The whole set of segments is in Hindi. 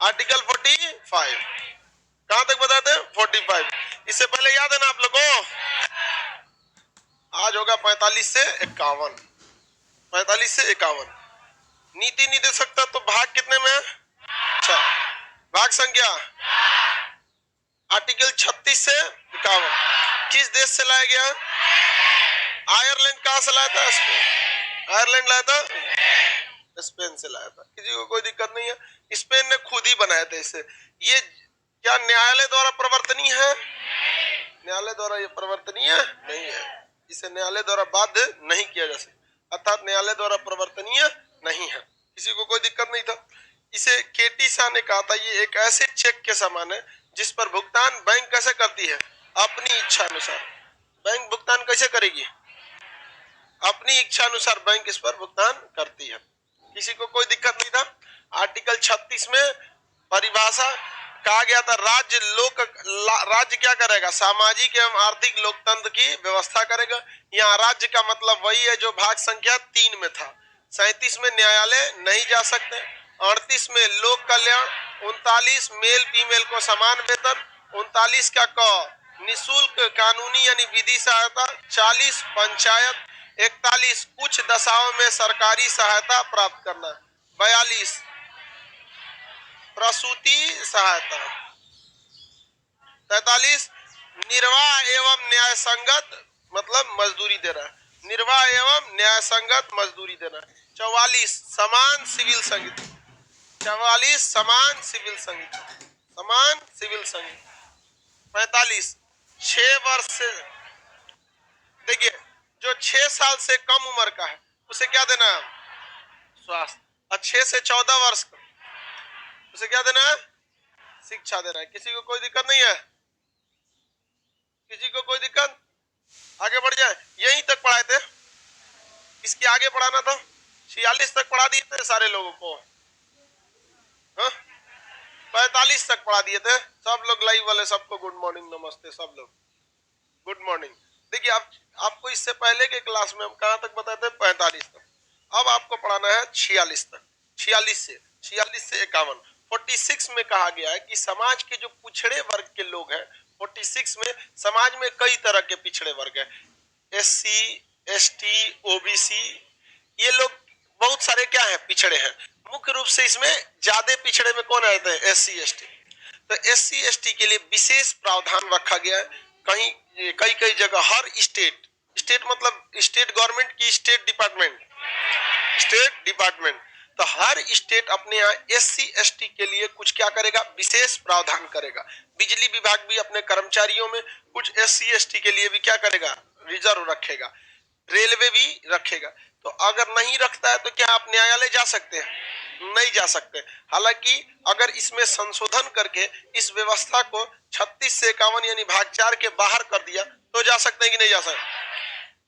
आर्टिकल 45 कहां तक बताते हैं? 45। इससे पहले याद है ना आप लोगों को? आज होगा 45 से 51। 45 से 51। नीति निर्देशक तो भाग कितने में है? अच्छा, भाग संख्या आर्टिकल 36 से 51 किस देश से लाया गया? आयरलैंड। कहां से लाया था? स्पेन। आयरलैंड लाया था, स्पेन से लाया था। किसी को कोई दिक्कत नहीं है, स्पेन ने खुद ही बनाया था इसे। ये क्या न्यायालय द्वारा प्रवर्तनीय है? न्यायालय द्वारा ये प्रवर्तनीय नहीं है, इसे न्यायालय द्वारा बाध्य नहीं किया जा सकता, अर्थात न्यायालय द्वारा प्रवर्तनीय नहीं है। किसी को कोई दिक्कत नहीं था। इसे केटी शाह ने कहा था ये एक ऐसे चेक के समान है जिस पर भुगतान बैंक कैसे करती है? अपनी इच्छा अनुसार। बैंक भुगतान कैसे करेगी? अपनी इच्छा अनुसार बैंक इस पर भुगतान करती है। किसी को कोई दिक्कत नहीं था। आर्टिकल 36 में परिभाषा कहा गया था राज्य क्या करेगा? सामाजिक एवं आर्थिक लोकतंत्र की व्यवस्था करेगा। यहाँ राज्य का मतलब वही है जो भाग संख्या 3 में था। 37 में न्यायालय नहीं जा सकते। 38 में लोक कल्याण। 39 मेल फीमेल को समान वेतन। 39 का क निःशुल्क कानूनी यानी विधि सहायता। 40 पंचायत। 41 कुछ दशाओं में सरकारी सहायता प्राप्त करना। 42 प्रसूति सहायता। 43 निर्वाह एवं न्याय संगत मतलब मजदूरी देना। निर्वाह एवं न्याय संगत मजदूरी देना। 44 समान सिविल संगीत। 44 समान सिविल संगीत। समान सिविल संगीत। 45 6 वर्ष से, देखिए जो 6 साल से कम उम्र का है उसे क्या देना है? स्वास्थ्य। और 6 से 14 वर्ष का उसे क्या देना है? शिक्षा देना है। किसी को कोई दिक्कत नहीं है? किसी को कोई दिक्कत? आगे बढ़ जाए। यहीं तक पढ़ाए थे, इसके आगे पढ़ाना था। 46 तक पढ़ा दिए थे सारे लोगों को। हाँ? 45 तक पढ़ा दिए थे सब लोग लाइव वाले। सबको गुड मॉर्निंग, नमस्ते सब लोग, गुड मॉर्निंग। देखिए आपको इससे पहले के क्लास में हम कहां तक बताए थे? 45 तक। अब आपको पढ़ाना है 46 तक। 46 से 51। 46 में कहा गया है कि समाज के जो पिछड़े वर्ग के लोग हैं, 46 में समाज में कई तरह के पिछड़े वर्ग हैं। SC ST OBC, ये लोग बहुत सारे क्या है? पिछड़े हैं। मुख्य रूप से इसमें ज्यादा पिछड़े में कौन आते हैं? SC ST। तो SC ST के लिए विशेष प्रावधान रखा गया है। कई जगह हर स्टेट मतलब स्टेट गवर्नमेंट की स्टेट डिपार्टमेंट, तो हर स्टेट अपने यहाँ SC ST के लिए कुछ क्या करेगा? विशेष प्रावधान करेगा। बिजली विभाग भी अपने कर्मचारियों में कुछ SC ST के लिए भी क्या करेगा? रिजर्व रखेगा। रेलवे भी रखेगा। तो अगर नहीं रखता है तो क्या आप न्यायालय जा सकते हैं? नहीं जा सकते। हालांकि अगर इसमें संशोधन करके इस व्यवस्था को 36 से 51 यानी भाग 4 के बाहर कर दिया तो जा सकते हैं कि नहीं जा सकते?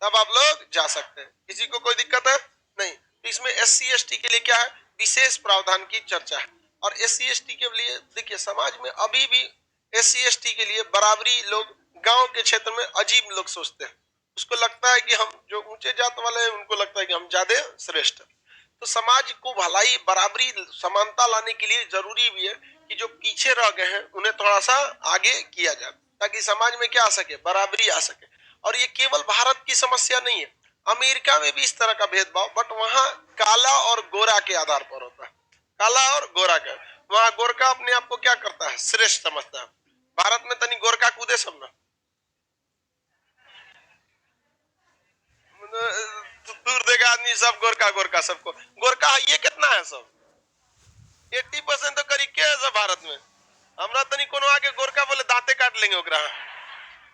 तब आप लोग जा सकते हैं। किसी को कोई दिक्कत है? नहीं। इसमें SC ST के लिए क्या है? विशेष प्रावधान की चर्चा है। और SC ST के लिए देखिए समाज में अभी भी SC ST के लिए बराबरी लोग गांव के क्षेत्र में अजीब लोग सोचते हैं। उसको लगता है कि हम जो ऊंचे जात वाले हैं उनको लगता है कि हम ज्यादा श्रेष्ठ हैं। तो समाज को भलाई, बराबरी, समानता लाने के लिए जरूरी भी है कि जो पीछे रह गए हैं उन्हें थोड़ा सा आगे किया जाए ताकि समाज में क्या आ सके? बराबरी आ सके। और ये केवल भारत की समस्या नहीं है, अमेरिका में भी इस तरह का भेदभाव, बट वहां काला और गोरा के आधार पर होता है। काला और गोरा का, वहां गोरखा अपने आप को क्या करता है? श्रेष्ठ समझता है। भारत में तनी गोरखा कूदे सब ना, दूर देगा आदमी सब गोरखा सबको। गोरखा ये कितना है? सब 80% तो करीब के है सब भारत में। हमरा तनी कोनो आके गोरखा बोले दांते काट लेंगे ओकरा।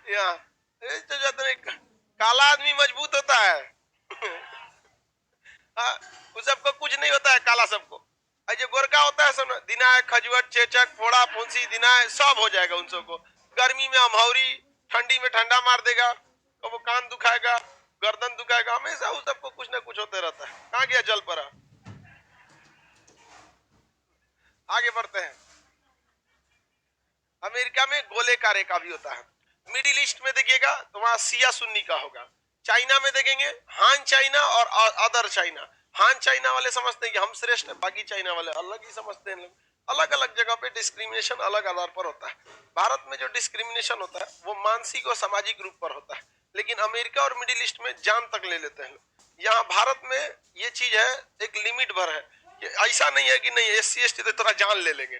यहाँ तो जाते काला आदमी मजबूत होता है। हाँ, उस सबको कुछ नहीं होता है काला सबको। जो गोरखा होता है सब दिनाय खजुआर चेचक फोड़ा फुंसी दिनाय सब हो जाएगा उन सबको। गर्मी में अमहौरी, ठंडी में ठंडा मार देगा, कबो कान दुखाएगा, गर्दन दुखाएगा, हमेशा उस सबको कुछ ना कुछ होते रहता है। कहाँ गया जल परा? आगे बढ़ते हैं। अमेरिका में गोले का रेखा भी होता है। मिडिल ईस्ट में देखिएगा तो वहां सिया सुन्नी का होगा। चाइना में देखेंगे हान चाइना और अदर चाइना। हान चाइना वाले समझते हैं कि हम श्रेष्ठ है, बाकी चाइना वाले अलग ही समझते हैं। अलग अलग जगह पे डिस्क्रिमिनेशन अलग आधार पर होता है। भारत में जो डिस्क्रिमिनेशन होता है वो मानसिक और सामाजिक रूप पर होता है, लेकिन अमेरिका और मिडिल ईस्ट में जान तक ले लेते हैं। यहाँ भारत में ये चीज है, एक लिमिट भर है कि ऐसा नहीं है कि नहीं SC ST तो तेरा जान ले लेंगे,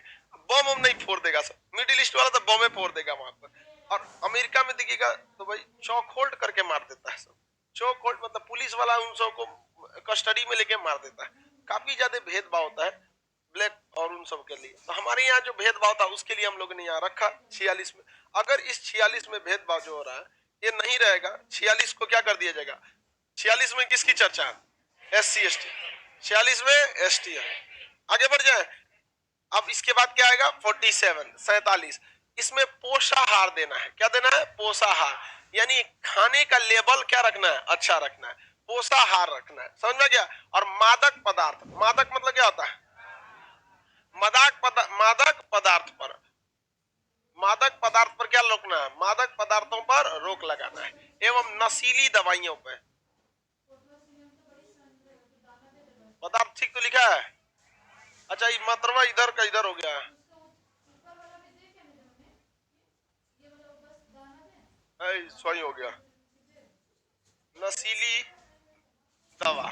बम नहीं फोड़ देगा सब। मिडिल ईस्ट वाला तो बम फोड़ देगा वहां पर। और अमेरिका में देखिएगा तो भाई चौक होल्ड करके मार देता है सब। चौक होल्ड मतलब पुलिस वाला उन सबको कस्टडी में लेके मार देता है। काफी ज्यादा भेदभाव होता है ब्लैक और उन सब के लिए। तो हमारे यहाँ जो भेदभाव था उसके लिए हम लोगों ने यहाँ रखा 46 में। अगर इस 46 में भेदभाव जो हो रहा है ये नहीं रहेगा, 46 को क्या कर दिया जाएगा? 46 में किसकी चर्चा है? SC ST। 46 में ST है। आगे बढ़ जाए। अब इसके बाद क्या आएगा? 47 इसमें पोषाहार देना है। क्या देना है? पोषाहार, यानी खाने का लेवल क्या रखना है? अच्छा रखना है, पोषाहार रखना है। समझ में गया? और मादक पदार्थ, मादक मतलब क्या होता है? मादक पदार्थ पर क्या रोकना है? मादक पदार्थों पर रोक लगाना है, एवं नशीली दवाइयों पर। पदार्थ ठीक तो लिखा है? अच्छा ये मतरवा इधर का इधर हो गया है। सही हो गया। नशीली दवा,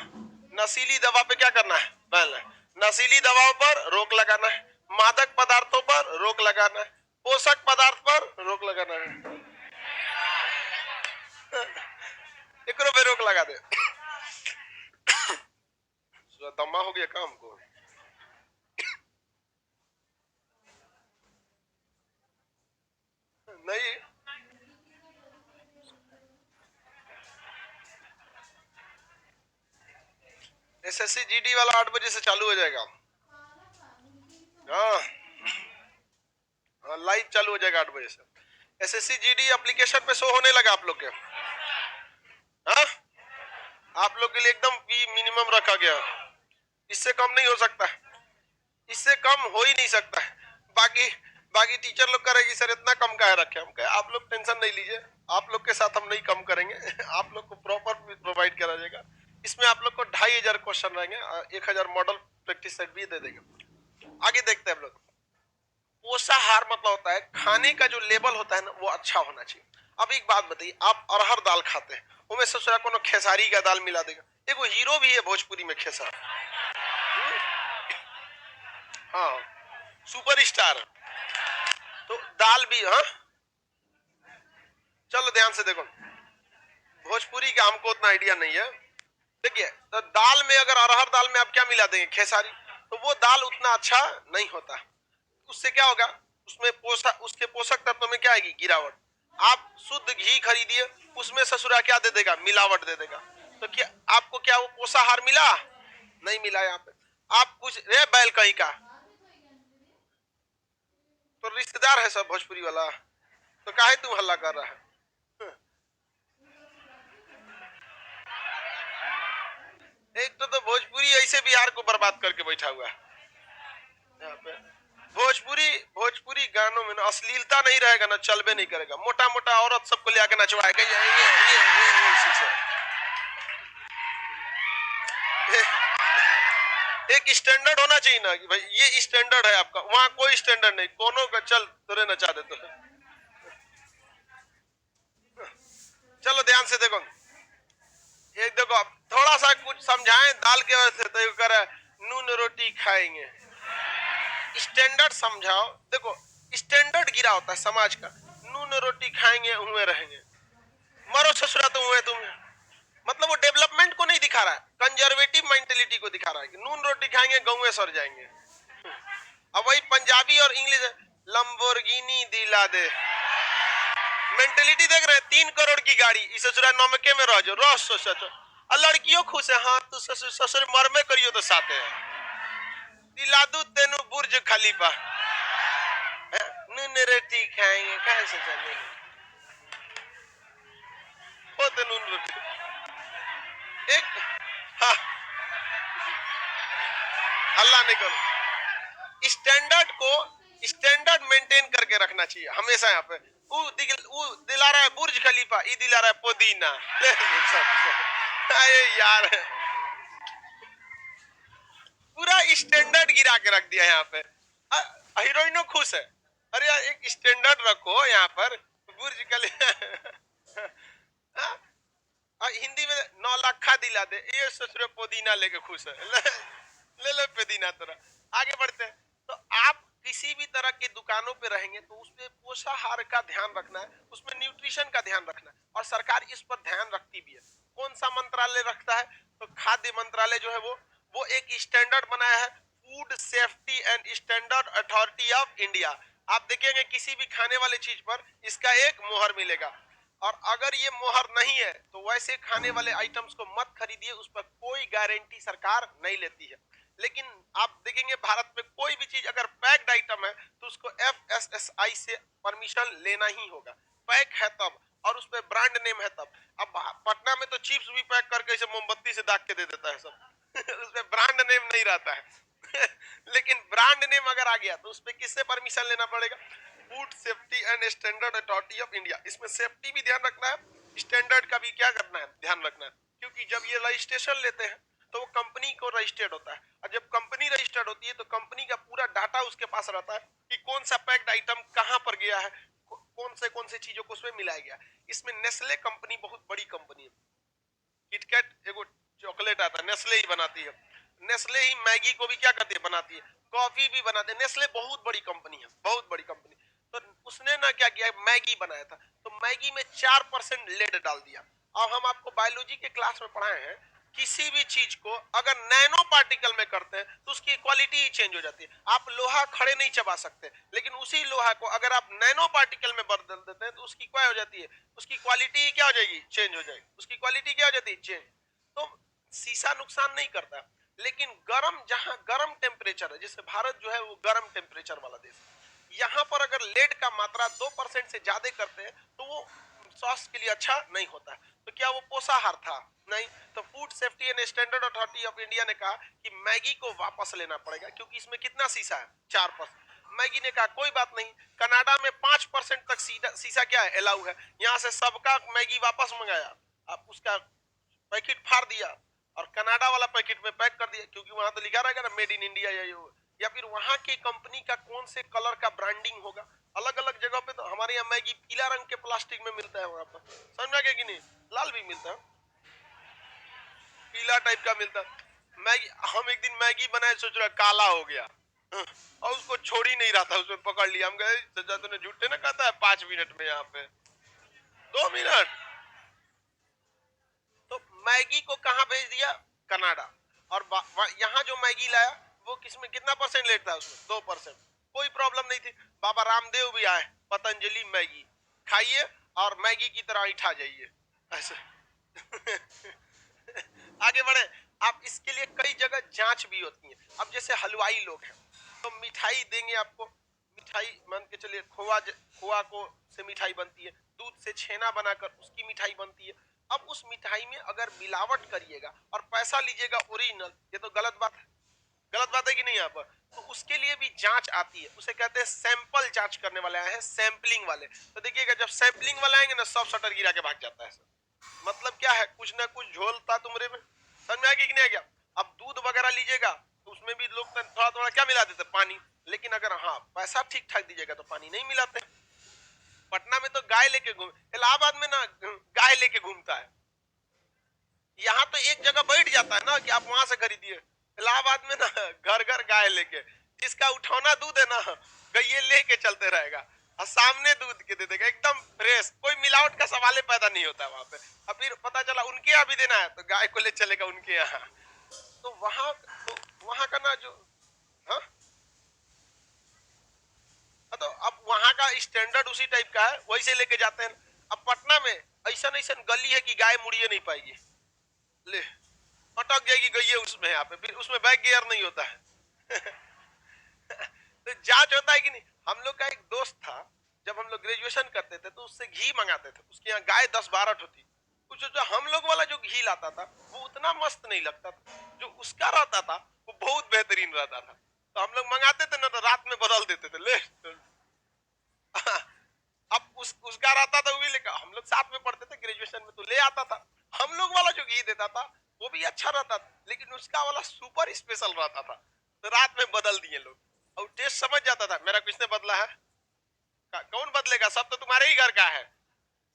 नशीली दवा पे क्या करना है? पहले नशीली दवाओं पर रोक लगाना है, मादक पदार्थों पर रोक लगाना है, पोषक पदार्थ पर रोक लगाना है। एक पे रोक लगा दे। दमा हो गया काम को। नहीं SSC GD वाला 8 बजे से चालू हो जाएगा। हाँ हाँ लाइव चालू हो जाएगा 8 बजे से। SSC GD एप्लीकेशन पे शो होने लगा आप लोग के। हाँ आप लोग के लिए एकदम मिनिमम रखा गया, इससे कम नहीं हो सकता, इससे कम हो ही नहीं सकता। बाकी बाकी टीचर लोग करेगी सर इतना कम काहे रखे? हम कहे आप लोग टेंशन नहीं लीजिए, आप लोग के साथ हम नहीं कम करेंगे। आप लोग को प्रॉपर प्रोवाइड करा जाएगा। इसमें आप लोग को 2500 क्वेश्चन रहेंगे, 1000 मॉडल प्रैक्टिस सेट भी दे देंगे। आगे देखते हैं हम लोग। पोषाहार मतलब होता है खाने का जो लेवल होता है ना वो अच्छा होना चाहिए। अब एक बात बताइए, आप अरहर दाल खाते हैं, उनमें सबसे कोनो खेसारी का दाल मिला देगा? एक हीरो भी है भोजपुरी में खेसारी, हाँ सुपर स्टार। तो दाल भी, हाँ चलो ध्यान से देखो, भोजपुरी का हमको उतना आइडिया नहीं है। देखिए तो दाल में अगर अरहर दाल में आप क्या मिला देंगे? खेसारी, तो वो दाल उतना अच्छा नहीं होता। उससे क्या होगा? उसमें उसके पोषक तत्व में क्या आएगी? गिरावट। आप शुद्ध घी खरीदिए, उसमें ससुरा क्या दे देगा? मिलावट दे देगा। तो क्या आपको क्या वो पोषाहार मिला? नहीं मिला। यहाँ पे आप कुछ रे बैल कहीं का, तो रिश्तेदार है सब भोजपुरी वाला, तो काहे तुम हल्ला कर रहा है? एक तो भोजपुरी ऐसे बिहार को बर्बाद करके बैठा हुआ है। यहाँ पे भोजपुरी गानों में ना अश्लीलता नहीं रहेगा ना, चलबे नहीं करेगा। मोटा मोटा औरत सबको ले आके नचवाएगा। एक स्टैंडर्ड होना चाहिए ना कि भाई ये स्टैंडर्ड है आपका, वहां कोई स्टैंडर्ड नहीं, कोनो का चल तुरे नचा दे। तो चलो ध्यान से देखो, एक देखो आप थोड़ा सा कुछ समझाएं दाल के वजह से तो कर नून रोटी खाएंगे। स्टैंडर्ड समझाओ। देखो स्टैंडर्ड गिरा होता है समाज का, नून रोटी खाएंगे हुए रहेंगे, मरो ससुरा तो हुए तुम। मतलब वो डेवलपमेंट को नहीं दिखा रहा है, कंजर्वेटिव मेंटेलिटी को दिखा रहा है कि नून रोटी खाएंगे गौए सर जाएंगे। अब वही पंजाबी और इंग्लिश, लंबोर्गिनी दिला दे मेंटेलिटी देख रहे हैं। 3 करोड़ की गाड़ी, इस ससुरा नौमके में रह जो रस सोचो, और लड़कियों खुश है। हाँ तू ससुर मर में करियो तो साथे है, दिला दू तेनु बुर्ज खलीफा, नून रोटी खाएंगे कहां से चले हो तो नून रोटी एक। हाँ हल्ला नहीं करो, स्टैंडर्ड मेंटेन करके रखना चाहिए हमेशा। यहाँ पे दिला रहा है बुर्ज खलीफा, ई दिला रहा है पुदीना। अरे यार गिरा के रख दिया यहाँ पे। हीरोइनो खुश है, अरे यार एक स्टैंडर्ड रखो यहाँ पर, बुर्ज खलीफा। हिंदी में नौलखा दिला दे, ये ससुर पुदीना लेके खुश है। ले ले पुदीना तेरा। आगे बढ़ते हैं। तो आप किसी भी तरह की दुकानों पे रहेंगे तो उसमें पोषाहार का ध्यान रखना है, उसमें न्यूट्रिशन का ध्यान रखना है, और सरकार इस पर ध्यान रखती भी है। कौन सा मंत्रालय रखता है? तो खाद्य मंत्रालय जो है वो एक स्टैंडर्ड बनाया है, food safety and standard authority of India. आप देखेंगे किसी भी खाने वाले चीज पर इसका एक मोहर मिलेगा, और अगर ये मोहर नहीं है तो वैसे खाने वाले आइटम्स को मत खरीदिए, उस पर कोई गारंटी सरकार नहीं लेती है। लेकिन आप देखेंगे भारत में कोई भी चीज अगर पैक्ड आइटम है तो उसको FSSAI से परमिशन लेना ही होगा, पैक है तब, और उस पर ब्रांड नेम है तब। अब पटना में तो चिप्स भी पैक करके इसे मोमबत्ती से दाग के दे देता है सब। उसमें ब्रांड नेम नहीं रहता है। लेकिन ब्रांड नेम अगर आ गया तो उस पर किससे परमिशन लेना पड़ेगा? Food safety and standard authority of India. इसमें सेफ्टी भी ध्यान रखना है, स्टैंडर्ड का भी क्या करना है, ध्यान रखना है, क्योंकि जब ये रजिस्ट्रेशन लेते हैं तो वो कंपनी को रजिस्टर्ड होता है, और जब कंपनी रजिस्टर्ड होती है तो कंपनी का पूरा डाटा उसके पास रहता है कि कौन सा पैक्ड आइटम कहां पर गया है, कौन से चीजों को उसमें मिलाया गया। इसमें नेस्ले कंपनी बहुत बड़ी कंपनी है। किटकैट एगो चॉकलेट आता है, नेस्ले ही बनाती है। नेस्ले ही मैगी को भी क्या करती है, बनाती है, कॉफी भी बनाती है। नेस्ले बहुत बड़ी कंपनी है, बहुत बड़ी कंपनी। तो उसने ना क्या किया, मैगी बनाया था, तो मैगी में 4% लेड डाल दिया। अब हम आपको बायोलॉजी के क्लास में पढ़ाए हैं, किसी भी चीज को अगर नैनो पार्टिकल में करते हैं तो उसकी क्वालिटी ही चेंज हो जाती है। आप लोहा खड़े नहीं चबा सकते, लेकिन उसी लोहा को अगर आप नैनो पार्टिकल में बदल देते हैं तो उसकी क्या हो जाती है, उसकी क्वालिटी क्या हो जाएगी, चेंज हो जाएगी। उसकी क्वालिटी क्या हो जाती है, चेंज। तो शीशा नुकसान नहीं करता, लेकिन गर्म, जहां गर्म टेम्परेचर है, जैसे भारत जो है वो गर्म टेम्परेचर वाला देश है, यहाँ पर अगर लेड का मात्रा 2% से ज्यादा करते हैं तो वो स्वास्थ्य के लिए अच्छा नहीं होता है। तो क्या वो पोषाहार था? नहीं। तो food safety and standard authority of India ने कहा कि मैगी को वापस लेना पड़ेगा, क्योंकि इसमें कितना शीशा है, 4%। मैगी ने कहा कोई बात नहीं, कनाडा में 5% तक शीशा क्या है, अलाउ है। यहाँ से सबका मैगी वापस मंगाया, आप उसका पैकेट फाड़ दिया और कनाडा वाला पैकेट में पैक कर दिया, क्योंकि वहां तो लिखा रहेगा ना मेड इन इंडिया, या फिर वहां की कंपनी का कौन से कलर का ब्रांडिंग होगा। अलग अलग जगह पे तो हमारे यहाँ मैगी पीला रंग के प्लास्टिक में मिलता है, वहां पर समझ में आ गया कि नहीं, लाल भी मिलता है, पीला टाइप का मिलता है मैगी। हम एक दिन मैगी बनाए, सोच रहा काला हो गया, और उसको छोड़ ही नहीं रहा था, उसमें पकड़ लिया। हम गए, सजा तूने झूठे ना कहता है 5 मिनट में, यहाँ पे 2 मिनट। तो मैगी को कहां भेज दिया, कनाडा। और यहाँ जो मैगी लाया वो किसमें कितना परसेंट लेट था, उसमें 2%। कोई प्रॉब्लम नहीं थी। बाबा रामदेव भी आए, पतंजलि मैगी खाइए और मैगी की तरह इठा जाइए, ऐसे। आगे बढ़े। आप इसके लिए कई जगह जांच भी होती है। अब जैसे हलवाई लोग हैं तो मिठाई देंगे आपको, मिठाई मान के चलिए खोआ को से मिठाई बनती है, दूध से छेना बनाकर उसकी मिठाई बनती है। अब उस मिठाई में अगर मिलावट करिएगा और पैसा लीजिएगा ओरिजिनल, ये तो गलत बात है, गलत बात है कि नहीं। यहाँ पर तो उसके लिए भी जांच आती है, उसे कहते हैं सैंपल जांच करने वाले आए हैं, सैंपलिंग वाले। तो देखिएगा जब सैंपलिंग वाले आएंगे ना, सब शटर गिरा के भाग जाता है। मतलब क्या है, कुछ ना कुछ झोलता तुमरे में, समझ में आ गया कि नहीं आ गया। अब दूध वगैरह लीजिएगा तो उसमें भी लोग थोड़ा थोड़ा क्या मिला देते, पानी। लेकिन अगर हाँ पैसा ठीक ठाक दीजिएगा तो पानी नहीं मिलाते। पटना में तो गाय लेके घूम, इलाहाबाद में ना गाय लेके घूमता है। यहाँ तो एक जगह बैठ जाता है ना कि आप वहां से खरीदिए। इलाहाबाद में ना घर घर गाय लेके, जिसका उठौना दूध है ना, गैये लेके चलते रहेगा और सामने दूध के दे देगा, एकदम फ्रेश, कोई मिलावट का सवाल ही पैदा नहीं होता वहां पे। अब फिर पता चला उनके यहाँ भी देना है तो गाय को ले चलेगा उनके यहाँ। तो वहां का ना जो, हाँ, तो अब वहां का स्टैंडर्ड उसी टाइप का है, वही से लेके जाते हैं। अब पटना में ऐसा ऐसा गली है कि गाय मुड़िए नहीं पाएगी, ले अटक जाएगी गई उसमें, यहाँ पे फिर उसमें बैक गियर नहीं होता है। तो जांच होता है कि नहीं। हम लोग का एक दोस्त था, जब हम लोग ग्रेजुएशन करते थे तो उससे घी मंगाते थे, उसके यहाँ गाय 10-12 होती। कुछ जो हम लोग वाला जो घी लाता था वो उतना मस्त नहीं लगता था, जो उसका रहता था वो बहुत बेहतरीन रहता था। तो हम लोग मंगाते थे ना तो रात में बदल देते थे, ले। अब उसका रहता था, वो भी लेकर हम लोग साथ में पढ़ते थे ग्रेजुएशन में, तो ले आता था। हम लोग वाला जो घी देता था वो भी अच्छा रहता था, लेकिन उसका वाला सुपर स्पेशल रहता था। तो रात में बदल दिए लोग, और टेस्ट समझ जाता था मेरा किसने बदला है, कौन बदलेगा, सब तो तुम्हारे ही घर का है।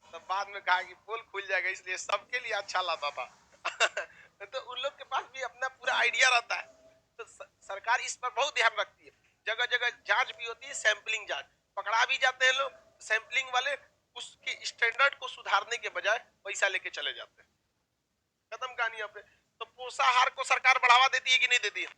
तब बाद में कहा कि पोल खुल जाएगा, इसलिए सबके लिए अच्छा लाता था। तो उन लोग के पास भी अपना पूरा आइडिया रहता है। तो सरकार इस पर बहुत ध्यान रखती है, जगह जगह जांच भी होती है, सैंपलिंग जांच, पकड़ा भी जाते हैं लोग सैंपलिंग वाले, उसके स्टैंडर्ड को सुधारने के बजाय पैसा लेके चले जाते हैं, खत्म कहानी यहाँ पे। तो पोषाहार को सरकार बढ़ावा देती है कि नहीं देती है?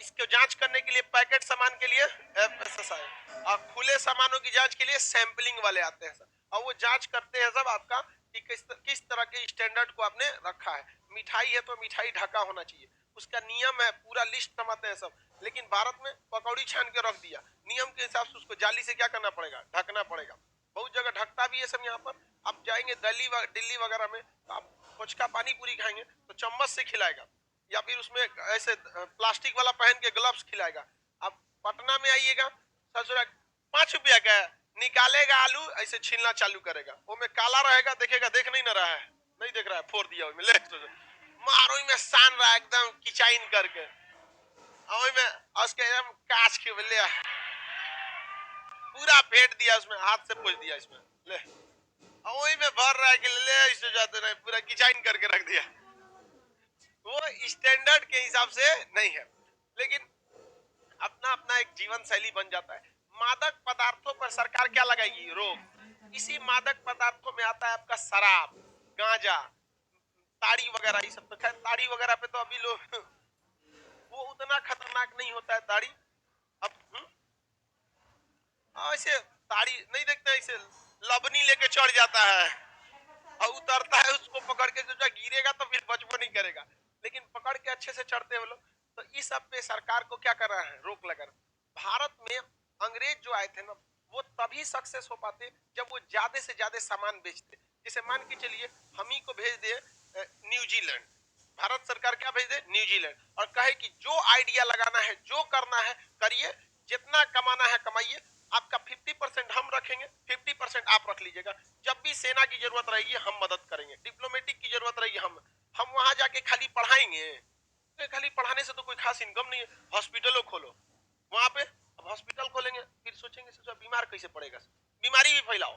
इसको जांच करने के लिए पैकेट सामान के लिए FSSAI, और खुले सामानों की जांच के लिए सैंपलिंग वाले आते हैं सर, और वो जांच करते हैं सब आपका कि किस तरह के स्टैंडर्ड को आपने रखा है। मिठाई है तो मिठाई ढका होना चाहिए, उसका नियम है, पूरा लिस्ट बनाते हैं सब। लेकिन भारत में पकौड़ी छान के रख दिया, नियम के हिसाब से उसको जाली से क्या करना पड़ेगा, ढकना पड़ेगा। बहुत जगह ढकता भी है सब। यहाँ पर आप जाएंगे दिल्ली वगैरह में, तो आप फोचका पानी पूरी खाएंगे तो चम्मच से खिलाएगा, या फिर उसमें ऐसे प्लास्टिक वाला पहन के ग्लव्स खिलाएगा। अब पटना में आइएगा, ससुरा 5 रुपया का निकालेगा आलू, ऐसे छीलना चालू करेगा, वो में काला रहेगा, देखेगा, देख नहीं ना रहा है, नहीं देख रहा है, फोड़ दिया में ले मारो में सान रहा है एकदम किचाइन करके, में उसके एकदम काच के ले पूरा फेंट दिया, उसमें हाथ से पोछ दिया, इसमें ले वही में भर रहा है कि ले इससे जाते रहे, पूरा किचाइन करके रख दिया। वो स्टैंडर्ड के हिसाब से नहीं है, लेकिन अपना अपना एक जीवन शैली बन जाता है। मादक पदार्थों पर सरकार क्या लगाएगी, रोक। इसी मादक पदार्थों में आता है आपका शराब, गांजा, ताड़ी वगैरह, ये सब। तो खैर ताड़ी वगैरह पे तो अभी लोग वो उतना खतरनाक नहीं होता है ताड़ी। अब ऐसे ताड़ी नहीं देखते, ऐसे लबनी लेके चढ़ जाता है और उतरता है, उसको पकड़ के जो गिरेगा तो फिर बचबो नहीं करेगा, लेकिन पकड़ के अच्छे से चढ़ते हैं लोग। तो इस सब पे सरकार को क्या कर रहा है, रोक लगा। भारत में अंग्रेज जो आए थे ना, वो तभी सक्सेस हो पाते जब वो ज्यादा से ज्यादा सामान बेचते। जैसे मान के चलिए हम ही को भेज दे न्यूजीलैंड, भारत सरकार क्या भेज दे न्यूजीलैंड, और कहे कि जो आइडिया लगाना है, जो करना है करिए, जितना कमाना है कमाइए, आपका 50% हम रखेंगे, 50% आप रख लीजिएगा। जब भी सेना की जरूरत रहेगी हम मदद करेंगे, डिप्लोमेटिक की जरूरत रहेगी हम वहां जाके खाली पढ़ाएंगे। तो खाली पढ़ाने से तो कोई खास इनकम नहीं है, हॉस्पिटलों खोलो वहां पे। अब हॉस्पिटल खोलेंगे फिर सोचेंगे सोचा बीमार कैसे पड़ेगा, बीमारी भी फैलाओ,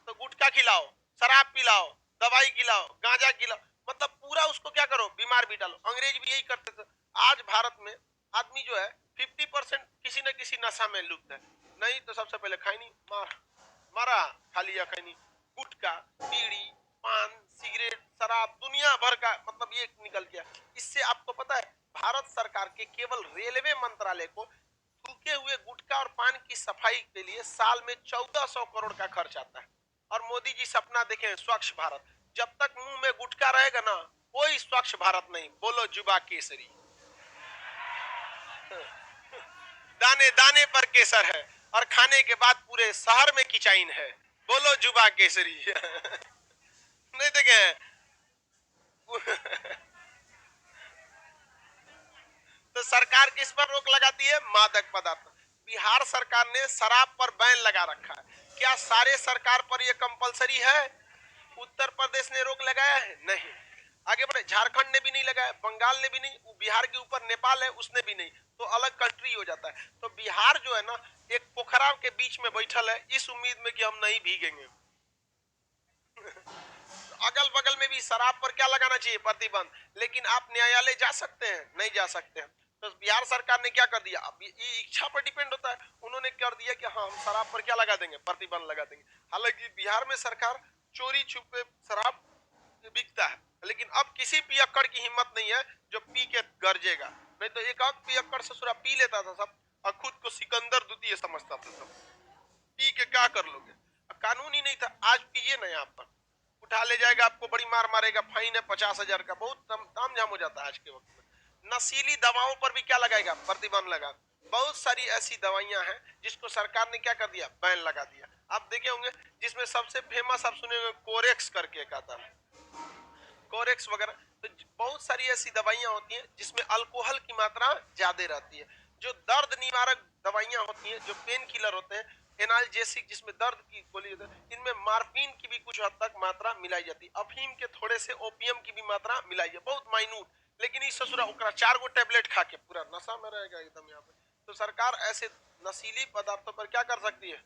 तो गुटखा खिलाओ, शराब पिलाओ, दवाई खिलाओ, गांजा खिलाओ, मतलब पूरा उसको क्या करो, बीमार भी डालो। अंग्रेज भी यही करते थे। आज भारत में आदमी जो है 50% किसी न किसी नशा में लुप्त है। नहीं तो सबसे पहले खैनी मारा खा लिया, खैनी, गुटखा, बीड़ी, पान, सिगरेट, शराब, दुनिया भर का मतलब ये निकल गया। इससे आपको पता है भारत सरकार के केवल रेलवे मंत्रालय को थूके हुए गुटखा और पान की सफाई के लिए साल में 1400 करोड़ का खर्च आता है। और मोदी जी सपना देखे स्वच्छ भारत, जब तक मुंह में गुटखा रहेगा ना कोई स्वच्छ भारत नहीं। बोलो जुबा केसरी, दाने दाने पर केसर है और खाने के बाद पूरे शहर में किचाइन है। बोलो जुबा केसरी। नहीं देखे तो सरकार किस पर रोक लगाती है, मादक पदार्थ। बिहार सरकार ने शराब पर बैन लगा रखा है, क्या सारे सरकार पर यह कंपलसरी है? उत्तर प्रदेश ने रोक लगाया है, नहीं। आगे बढ़े, झारखंड ने भी नहीं लगाया, बंगाल ने भी नहीं, बिहार के ऊपर नेपाल है उसने भी नहीं, तो अलग कंट्री हो जाता है। तो बिहार जो है ना एक पोखरा के बीच में बैठल है, इस उम्मीद में कि हम नहीं भीगेंगे। अगल बगल में भी शराब पर क्या लगाना चाहिए, प्रतिबंध, लेकिन आप न्यायालय जा सकते हैं, नहीं जा सकते हैं। तो बिहार सरकार ने क्या कर दिया, अब ये इच्छा पर डिपेंड होता है, उन्होंने कर दिया कि हाँ हम शराब पर क्या लगा देंगे, प्रतिबंध लगा देंगे। हालांकि बिहार में सरकार चोरी छुपे शराब बिकता है, लेकिन अब किसी पियक्कड़ की हिम्मत नहीं है जो पी के गरजेगा। नहीं तो एक आध पियक्कड़ ससुरा पी लेता था सब और खुद को सिकंदर द्वितीय समझता था सब, पी के क्या कर लोगे, कानून ही नहीं था। आज पीजिए ना, यहाँ पर उठा ले जाएगा आपको, बड़ी मार मारेगा, फाइन है 50,000 का, बहुत ताम झाम हो जाता है आज के वक्त में। नशीली दवाओं पर भी क्या लगाएगा, प्रतिबंध लगा। बहुत सारी ऐसी दवाइयां हैं जिसको सरकार ने क्या कर दिया, बैन लगा दिया। आप देखे होंगे जिसमें सबसे फेमस आप सुने होंगे कोरेक्स करके एक आता है, कोरेक्स वगैरह। तो बहुत सारी ऐसी दवाइयां होती हैं जिसमें अल्कोहल की मात्रा ज्यादा रहती है। जो दर्द निवारक दवाइयां होती हैं, जो पेन किलर होते हैं, एनाल्जेसिक जिसमें दर्द की गोली होती है, इनमें मार्फिन की भी कुछ हद तक मात्रा मिलाई जाती है। अफीम के थोड़े से ओपियम की भी मात्रा मिलाई है, बहुत माइन्यूट, लेकिन इस ससुरा ओकरा 4 गो टेबलेट खा के पूरा नशा में रहेगा एकदम यहाँ पे। तो सरकार ऐसे नशीली पदार्थों पर क्या कर सकती है,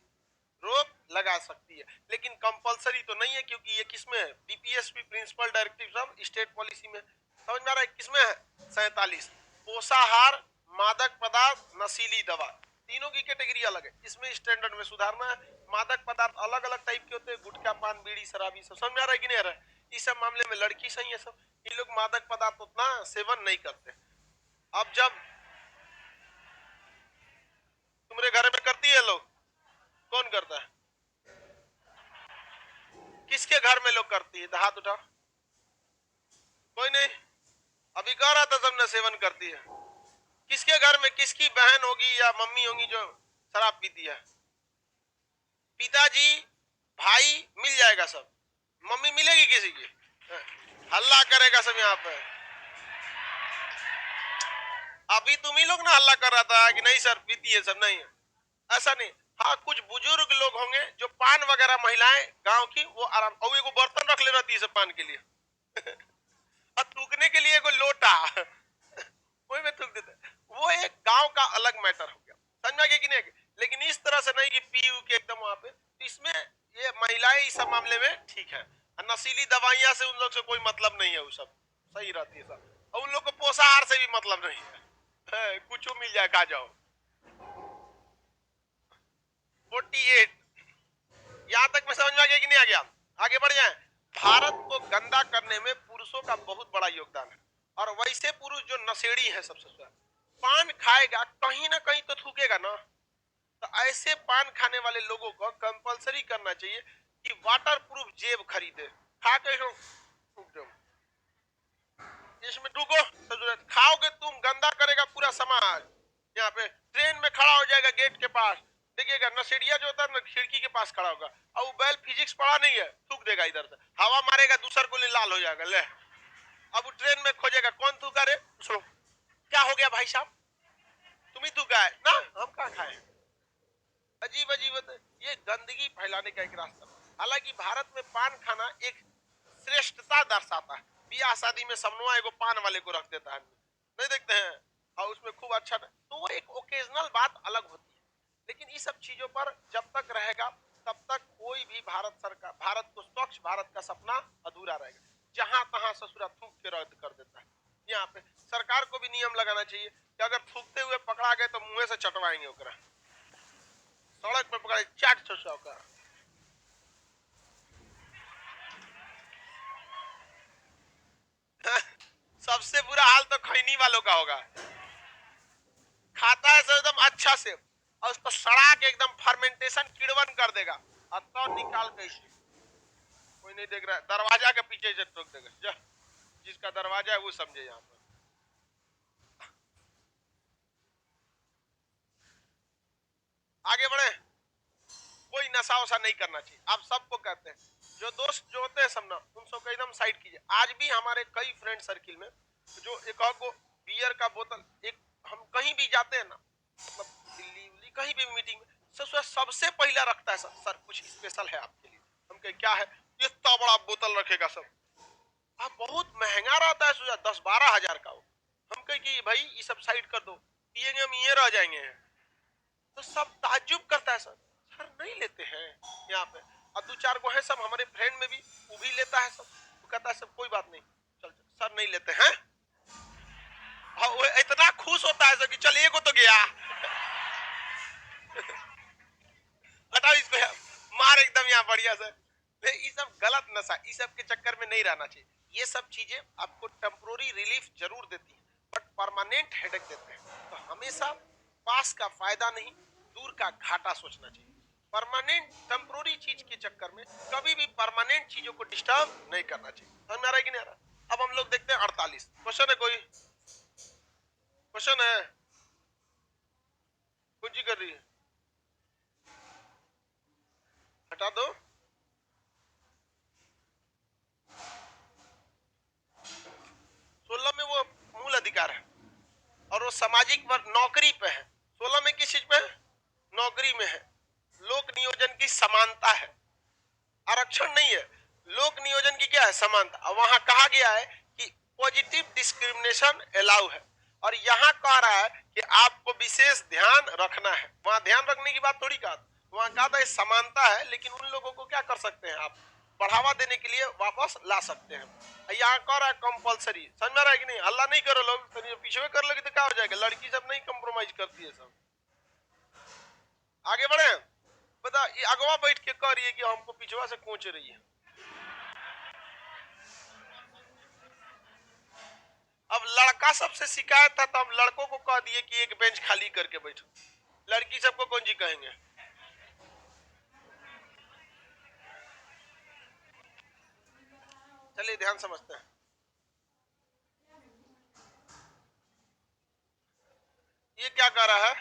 रोक लगा सकती है, लेकिन कंपलसरी तो नहीं है, क्योंकि ये किसमें है, DPSP principle directive of state policy में। समझ में आ रहा है किसमें है, 47 पोषाहार, मादक पदार्थ, नशीली दवा, तीनों की कैटेगरी अलग है, इसमें स्टैंडर्ड में सुधारना है। मादक पदार्थ अलग अलग टाइप के होते हैं, गुटखा, पान, बीड़ी, शराबी, सब समझ में आ रहा है कि नहीं आ रहा है। इस सब मामले में लड़की सही है, सब ये लोग मादक पदार्थ उतना सेवन नहीं करते। अब जब तुम्हारे घर में करती है लोग, कौन करता है, किसके घर में लोग करती है, हाथ उठा, कोई नहीं। अभी कह रहा था सबने सेवन करती है, किसके घर में, किसकी बहन होगी या मम्मी होगी जो शराब पीती है, पिताजी, भाई, मिल जाएगा सब, मम्मी मिलेगी किसी की, हल्ला करेगा सब यहाँ पे। अभी तुम ही लोग ना हल्ला कर रहा था कि नहीं सर पीती है सब, नहीं है ऐसा नहीं। हाँ कुछ बुजुर्ग लोग होंगे जो पान वगैरह, महिलाएं गांव की, वो आराम, और एगो बर्तन रख ले रहती है सब पान के लिए और थूकने के लिए कोई लोटा वही में थूक देते, वो एक गांव का अलग मैटर हो गया, समझ में कि नहीं। लेकिन इस तरह से नहीं कि पी के एकदम वहां पे, इसमें ये महिलाएं इस सब मामले में ठीक है। नशीली दवाइयां से उन लोग से कोई मतलब नहीं है, वो सब सही रहती है सब, और उन लोग को पोषाहार से भी मतलब नहीं है, कुछ मिल जाए खा जाओ। 48 यहां तक में समझ में आ गया कि नहीं आ गया, आगे बढ़ जाए। भारत को गंदा करने में पुरुषों का बहुत बड़ा योगदान है, और वैसे पुरुष जो नशेड़ी है सबसे ज्यादा, पान खाएगा कहीं ना कहीं तो थूकेगा ना, तो ऐसे पान खाने वाले लोगों को कंपलसरी करना चाहिए कि वाटर प्रूफ जेब खरीदे, खा के थूक दो, इसमें थूको, खाओगे तुम गंदा करेगा पूरा समाज। यहाँ पे ट्रेन में खड़ा हो जाएगा गेट के पास, देखिएगा नशेड़िया जो होता है ना खिड़की के पास खड़ा होगा, और वो बैल फिजिक्स पढ़ा नहीं है, थूक देगा इधर से, हवा मारेगा दूसर को लाल हो जाएगा, ले अब वो ट्रेन में खोजेगा कौन थूका रे, सुनो क्या हो गया भाई साहब, तुम ही थूका है ना, हम कहाँ खाए। अजीब अजीब होते, ये गंदगी फैलाने का एक रास्ता। हालांकि भारत में पान खाना एक श्रेष्ठता दर्शाता है, ब्याह शादी में समनुआ एगो पान वाले को रख देता है, नहीं देखते हैं, और उसमें खूब अच्छा, तो वो एक ओकेजनल बात अलग होती है। लेकिन ये सब चीजों पर जब तक रहेगा तब तक कोई भी भारत सरकार, भारत को स्वच्छ भारत का सपना अधूरा रहेगा। जहां तहां ससुरा थूक के रद्द कर देता है। यहाँ पे सरकार को भी नियम लगाना चाहिए कि अगर थूकते हुए पकड़ा गए तो मुंह से चटवाएंगे ओकरा, सड़क पे पकड़े चाट सौ का। सबसे बुरा हाल तो खैनी वालों का होगा, खाता है एकदम अच्छा से, और उसको सड़ा के एकदम फर्मेंटेशन किड़वन कर देगा, और तो निकाल के इसे कोई नहीं देख रहा है, दरवाजा के पीछे से ठोक देगा, जा जिसका दरवाजा है वो समझे। यहाँ पर आगे बढ़े, कोई नशा वशा नहीं करना चाहिए, आप सबको कहते हैं, जो दोस्त जो होते हैं सब ना, उन सबको एकदम साइड कीजिए। आज भी हमारे कई फ्रेंड सर्किल में जो एक को बियर का बोतल, एक हम कहीं भी जाते हैं ना, मतलब दिल्ली कहीं भी मीटिंग में, सबसे पहला रखता है सर कुछ स्पेशल है आपके लिए, हम कहे क्या है, इतना बड़ा बोतल रखेगा सब, अब बहुत महंगा रहता है, 10-12 हजार का हो, हम कहे कि भाई ये सब साइड कर दो, पिएंगे हम ये रह जाएंगे, तो सब ताज्जुब करता है, सर नहीं लेते हैं यहाँ पे। अब 2-4 को है सब हमारे फ्रेंड में भी, वो भी लेता है सब, वो कहता है सब कोई बात नहीं, चल सर नहीं लेते हैं, हाँ वो इतना खुश होता है सर कि चल एगो तो गया हटाओ इसको मार एकदम यहाँ बढ़िया से। ये सब गलत नशा, इस सब के चक्कर में नहीं रहना चाहिए। ये सब चीजें आपको टेम्पोररी रिलीफ जरूर देती है, बट परमानेंट हेडेक देते हैं, तो हमेशा पास का फायदा नहीं दूर का घाटा सोचना चाहिए। परमानेंट टेम्पोररी चीज के चक्कर में कभी भी परमानेंट चीजों को डिस्टर्ब नहीं करना चाहिए। समझ में आ रहा है कि नहीं आ रहा। अब हम लोग देखते हैं 48 क्वेश्चन है, कोई क्वेश्चन है, कुंजी कर रही है, हटा दो। 16 में वो मूल अधिकार है और वो सामाजिक वर्ग नौकरी पे है। 16 में किस चीज पे है, नौकरी में है। लोक नियोजन की समानता है, आरक्षण नहीं है, लोक नियोजन की क्या है, समानता। वहां कहा गया है कि पॉजिटिव डिस्क्रिमिनेशन अलाउ है। और यहाँ कह रहा है कि आपको विशेष ध्यान रखना है। वहां ध्यान रखने की बात थोड़ी कहा, वहां कहा था समानता है, लेकिन उन लोगों को क्या कर सकते हैं आप, बढ़ावा देने के लिए वापस ला सकते हैं। यहाँ कह रहा है कंपलसरी, समझ में आ रहा है कि नहीं, हल्ला नहीं करो लोग, तो पीछे में कर लोगे तो क्या हो जाएगा, लड़की सब नहीं कंप्रोमाइज करती है सब। आगे बढ़े, बता ये अगवा बैठ के कह रही है कि हमको पिछवा से कोच रही है। अब लड़का सबसे शिकायत था तो हम लड़कों को कह दिए कि एक बेंच खाली करके बैठो, लड़की सबको कौन जी कहेंगे। चलिए ध्यान समझते हैं। ये क्या कह रहा है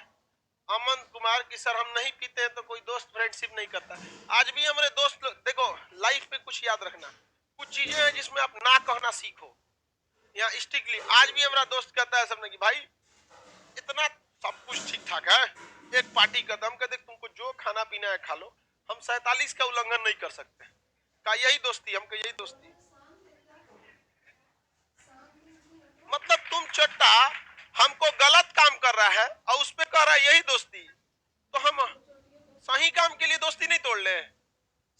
अमन कुमार की सर हम नहीं पीते हैं तो कोई दोस्त फ्रेंडशिप नहीं करता। आज भी हमारे दोस्त देखो, लाइफ में कुछ याद रखना, कुछ चीजें हैं जिसमें आप ना कहना सीखो। यहाँ स्ट्रिक्टली आज भी हमारा दोस्त कहता है सबने कि भाई इतना सब कुछ ठीक ठाक है, एक पार्टी करता, हम कहते तुमको जो खाना पीना है खा लो, हम 47 का उल्लंघन नहीं कर सकते। का यही दोस्ती, हमको यही दोस्ती, मतलब तुम चट्टा हमको गलत काम कर रहा है और उस पे कह रहा है यही दोस्ती, तो हम सही काम के लिए दोस्ती नहीं तोड़ ले,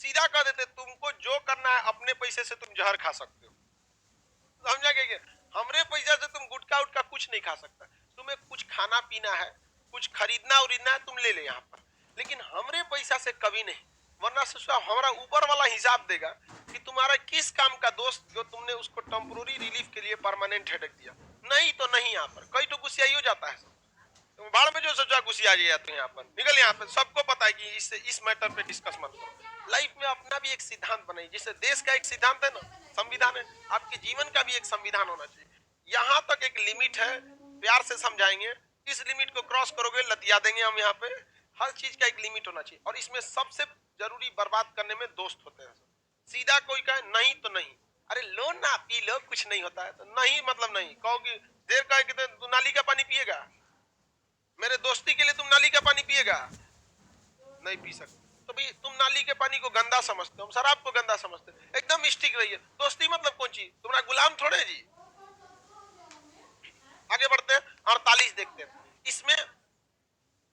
सीधा कह देते तुमको जो करना है अपने पैसे से तुम जहर खा सकते हो, समझा क्या, हमरे पैसा से तुम गुटखा उटका कुछ नहीं खा सकता, तुम्हें कुछ खाना पीना है, कुछ खरीदना उरीदना है तुम ले ले यहाँ पर, लेकिन हमरे पैसा से कभी नहीं, वरना हमारा ऊपर वाला हिसाब देगा कि तुम्हारा किस काम का दोस्त जो तुमने उसको टेम्पोररी रिलीफ के लिए परमानेंट हेडेक दिया, नहीं तो नहीं। यहाँ पर कई तो गुस्सा ही हो जाता है, तुम बाढ़ में जो सोचा गुस्सा आ जाए, यहाँ पर निकल, यहाँ पर सबको पता है कि इस मैटर पे डिस्कस मत करो। लाइफ में अपना भी एक सिद्धांत बनाइए, जैसे देश का एक सिद्धांत है ना, संविधान है, आपके जीवन का भी एक संविधान होना चाहिए। यहाँ तक एक लिमिट है, प्यार से समझाएंगे, इस लिमिट को क्रॉस करोगे लतिया देंगे हम। यहाँ पे हर चीज का एक लिमिट होना चाहिए, और इसमें सबसे जरूरी बर्बाद करने में दोस्त होते हैं। सीधा कोई कहे नहीं तो नहीं, अरे लो ना पी लो कुछ नहीं होता है, तो नहीं मतलब नहीं कहोगे, देर कहे कि तू नाली का पानी पिएगा, मेरे दोस्ती के लिए तुम नाली का पानी पिएगा, नहीं पी सकते, तो भाई तुम नाली के पानी को गंदा समझते हो, हम शराब को गंदा समझते हो, एकदम स्टिक रहिए। दोस्ती मतलब कौन चीज, तुम्हारा गुलाम थोड़े जी। आगे बढ़ते हैं, 48 देखते हैं, इसमें